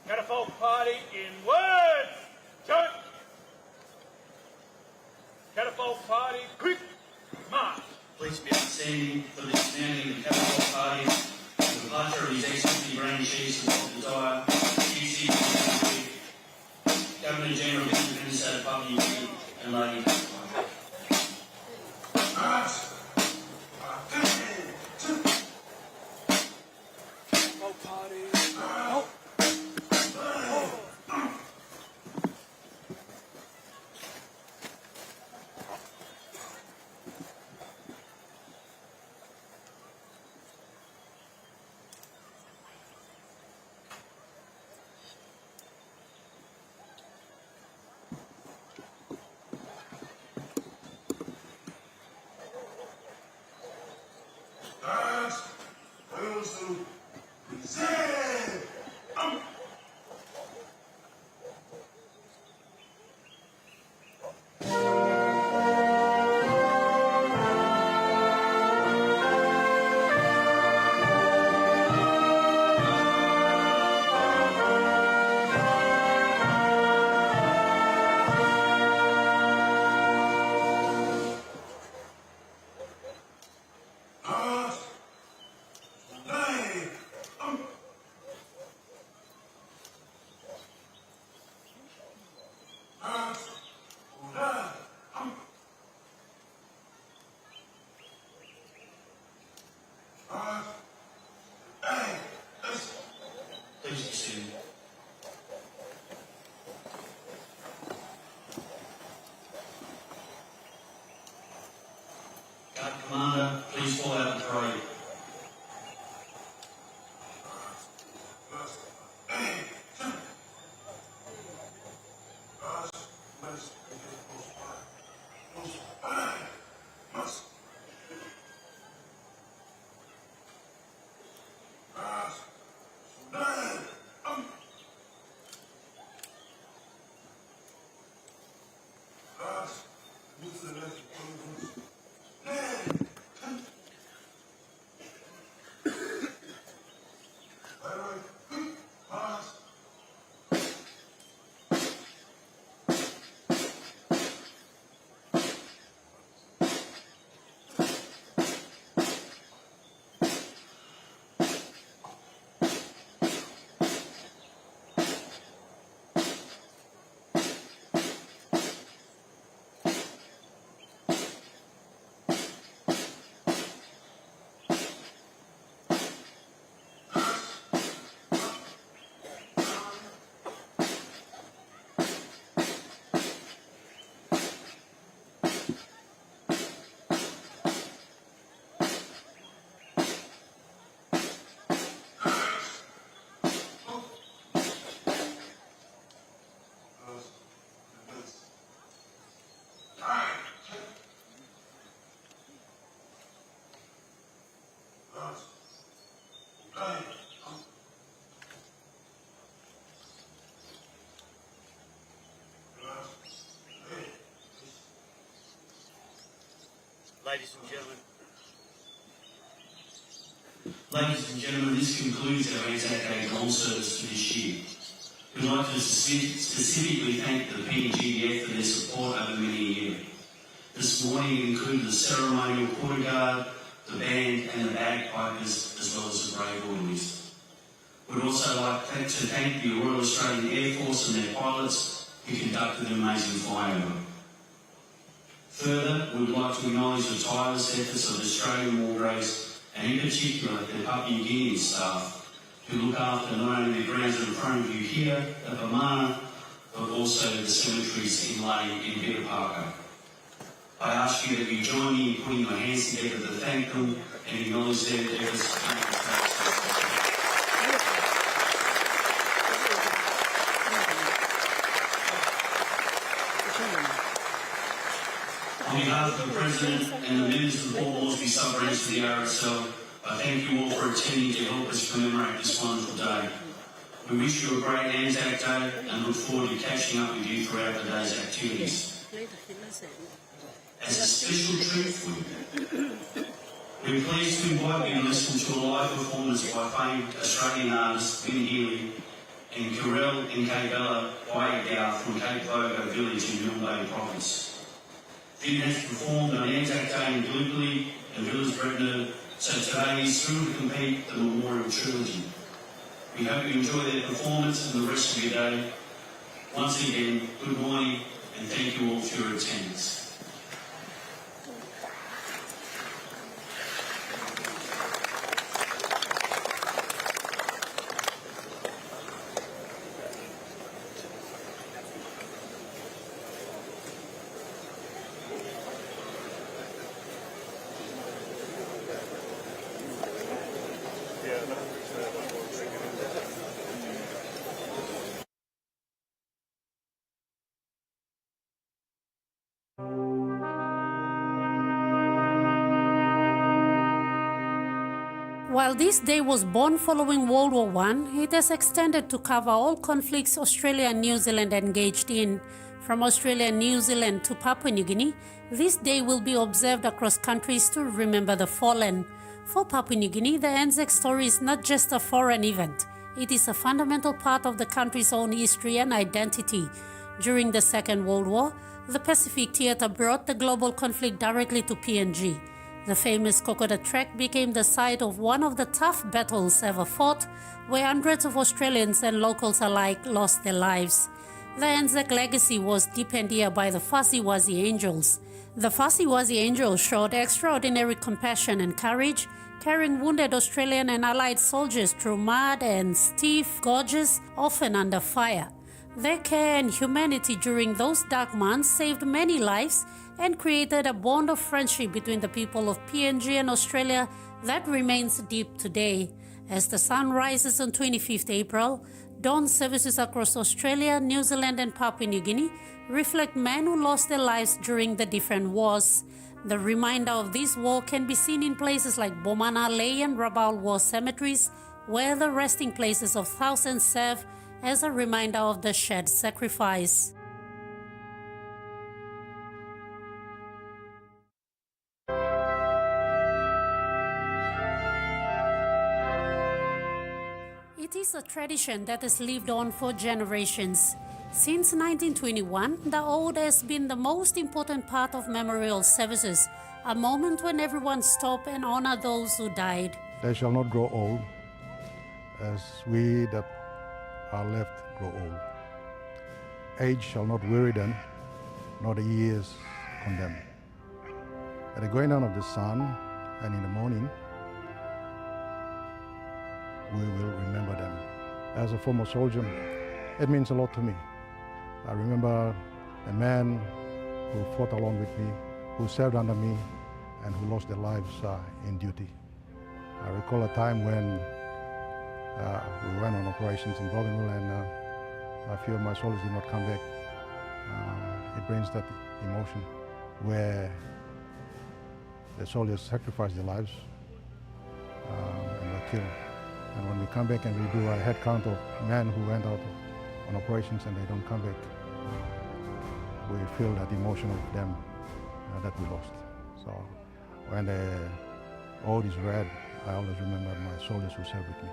S1: Catafalque party in words. Chant. Catafalque party, quick march.
S2: Please be outstanding for the dismantling of the Catafalque Party, the departure of His Excellency Grand Chiefs of the Dyer, QC, Governor General of the Independent State of Papua New Guinea, and Lady Catafalque.
S1: Catafalque party. Oh.
S2: Please be seated. Guard Commander, please fall out of the parade. Ladies and gentlemen, this concludes our ANZAC Day Dawn service for this year. We'd like to specifically thank the PNGDF for their support over many years. This morning it included the ceremonial quarter guard, the band and the bagpipers, as well as the brave orderlies. We'd also like to thank the Royal Australian Air Force and their pilots, who conducted an amazing flyover. Further, we would like to acknowledge the tireless efforts of the Australian War Graves and in particular the Papua New Guinean staff who look after not only the grounds in front of you here at Bamana, but also the cemeteries in Lane and Bitapaka. I ask you that you join me in putting your hands together to thank them and acknowledge their efforts to come to the On behalf of the President and the members of the Port Moresby sub-branch of the RSL, I thank you all for attending to help us commemorate this wonderful day. We wish you a great ANZAC Day and look forward to catching up with you throughout the day's activities. As a special treat for you, we're pleased to invite you to listen to a live performance by famed Australian artist Ben Healy and Karel and Bella Waiagao from Cape Vogo village in Milne Bay province. Ben has performed on ANZAC Day in Gallipoli and Villers-Bretnor, so today he's thrilled to complete the Memorial Trilogy. We hope you enjoy their performance and the rest of your day. Once again, good morning and thank you all for your attendance.
S11: While this day was born following World War I, it has extended to cover all conflicts Australia and New Zealand engaged in. From Australia and New Zealand to Papua New Guinea, this day will be observed across countries to remember the fallen. For Papua New Guinea, the ANZAC story is not just a foreign event. It is a fundamental part of the country's own history and identity. During the Second World War, the Pacific Theatre brought the global conflict directly to PNG. The famous Kokoda Trek became the site of one of the tough battles ever fought, where hundreds of Australians and locals alike lost their lives. The ANZAC legacy was deepened here by the Fuzzy Wuzzy Angels. The Fuzzy Wuzzy Angels showed extraordinary compassion and courage, carrying wounded Australian and Allied soldiers through mud and steep gorges, often under fire. Their care and humanity during those dark months saved many lives and created a bond of friendship between the people of PNG and Australia that remains deep today. As the sun rises on 25th April, dawn services across Australia, New Zealand and Papua New Guinea reflect men who lost their lives during the different wars. The reminder of this war can be seen in places like Bomana, Lae and Rabaul war cemeteries, where the resting places of thousands serve as a reminder of the shared sacrifice. It is a tradition that has lived on for generations. Since 1921, the Ode has been the most important part of memorial services, a moment when everyone stops and honors those who died.
S12: They shall not grow old, as we that are left grow old. Age shall not weary them, nor the years condemn. At the going down of the sun and in the morning, we will remember them. As a former soldier, it means a lot to me. I remember a man who fought along with me, who served under me, and who lost their lives in duty. I recall a time when we went on operations in Bougainville and a few of my soldiers did not come back. It brings that emotion where the soldiers sacrificed their lives and were killed. And when we come back and we do a head count of men who went out on operations and they don't come back, we feel that emotion of them that we lost. So when the ode is read, I always remember my soldiers who served with me.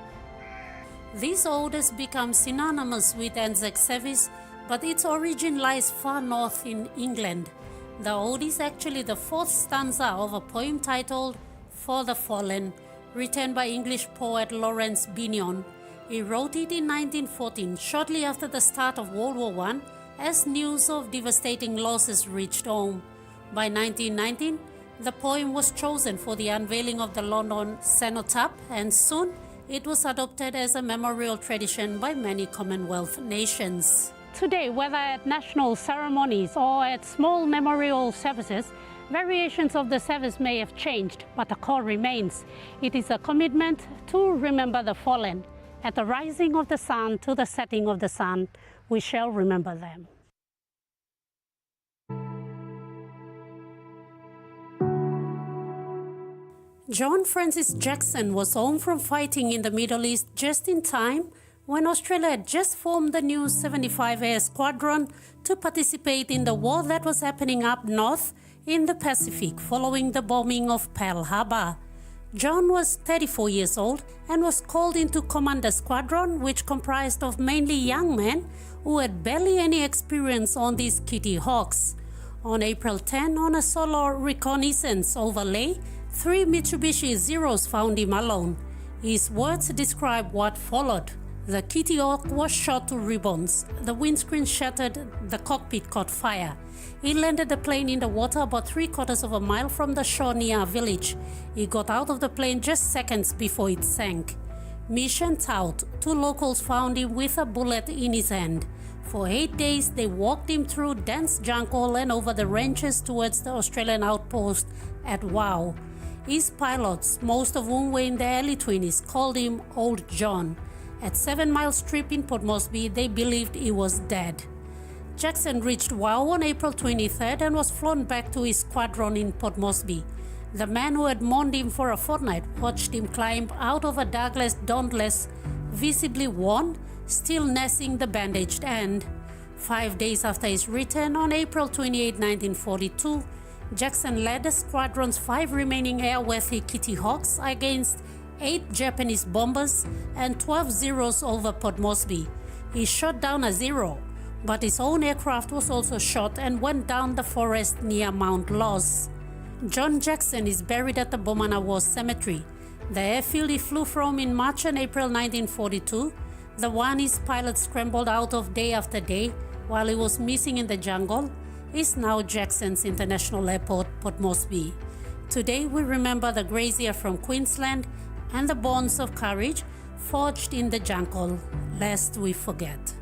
S11: This ode has become synonymous with ANZAC service, but its origin lies far north in England. The ode is actually the fourth stanza of a poem titled For the Fallen, written by English poet Lawrence Binion. He wrote it in 1914, shortly after the start of World War I, as news of devastating losses reached home. By 1919, the poem was chosen for the unveiling of the London cenotaph, and soon it was adopted as a memorial tradition by many Commonwealth nations.
S13: Today, whether at national ceremonies or at small memorial services, variations of the service may have changed, but the core remains. It is a commitment to remember the fallen. At the rising of the sun to the setting of the sun, we shall remember them.
S11: John Francis Jackson was home from fighting in the Middle East just in time when Australia had just formed the new 75 Air Squadron to participate in the war that was happening up north in the Pacific following the bombing of Pearl Harbor. John was 34 years old and was called into command the squadron, which comprised of mainly young men who had barely any experience on these Kitty Hawks. On April 10, on a solo reconnaissance overlay, 3 Mitsubishi Zeros found him alone. His words describe what followed. The Kitty Hawk was shot to ribbons. The windscreen shattered, the cockpit caught fire. He landed the plane in the water about 3/4 of a mile from the shore near a village. He got out of the plane just seconds before it sank. Mission tout, 2 locals found him with a bullet in his hand. For 8 days, they walked him through dense jungle and over the ranges towards the Australian outpost at Wau. His pilots, most of whom were in their early 20s, called him Old John. At 7 Mile Strip in Port Moresby, they believed he was dead. Jackson reached Wau on April 23rd and was flown back to his squadron in Port Moresby. The man who had mourned him for a fortnight watched him climb out of a Douglas Dauntless, visibly worn, still nursing the bandaged end. 5 days after his return, on April 28, 1942, Jackson led the squadron's 5 remaining airworthy Kitty Hawks against 8 Japanese bombers and 12 Zeros over Port Moresby. He shot down a Zero, but his own aircraft was also shot and went down the forest near Mount Laws. John Jackson is buried at the Bomana War Cemetery. The airfield he flew from in March and April 1942, the one his pilots scrambled out of day after day while he was missing in the jungle, is now Jackson's International Airport, Port Moresby. Today we remember the grazier from Queensland and the bonds of courage forged in the jungle, lest we forget.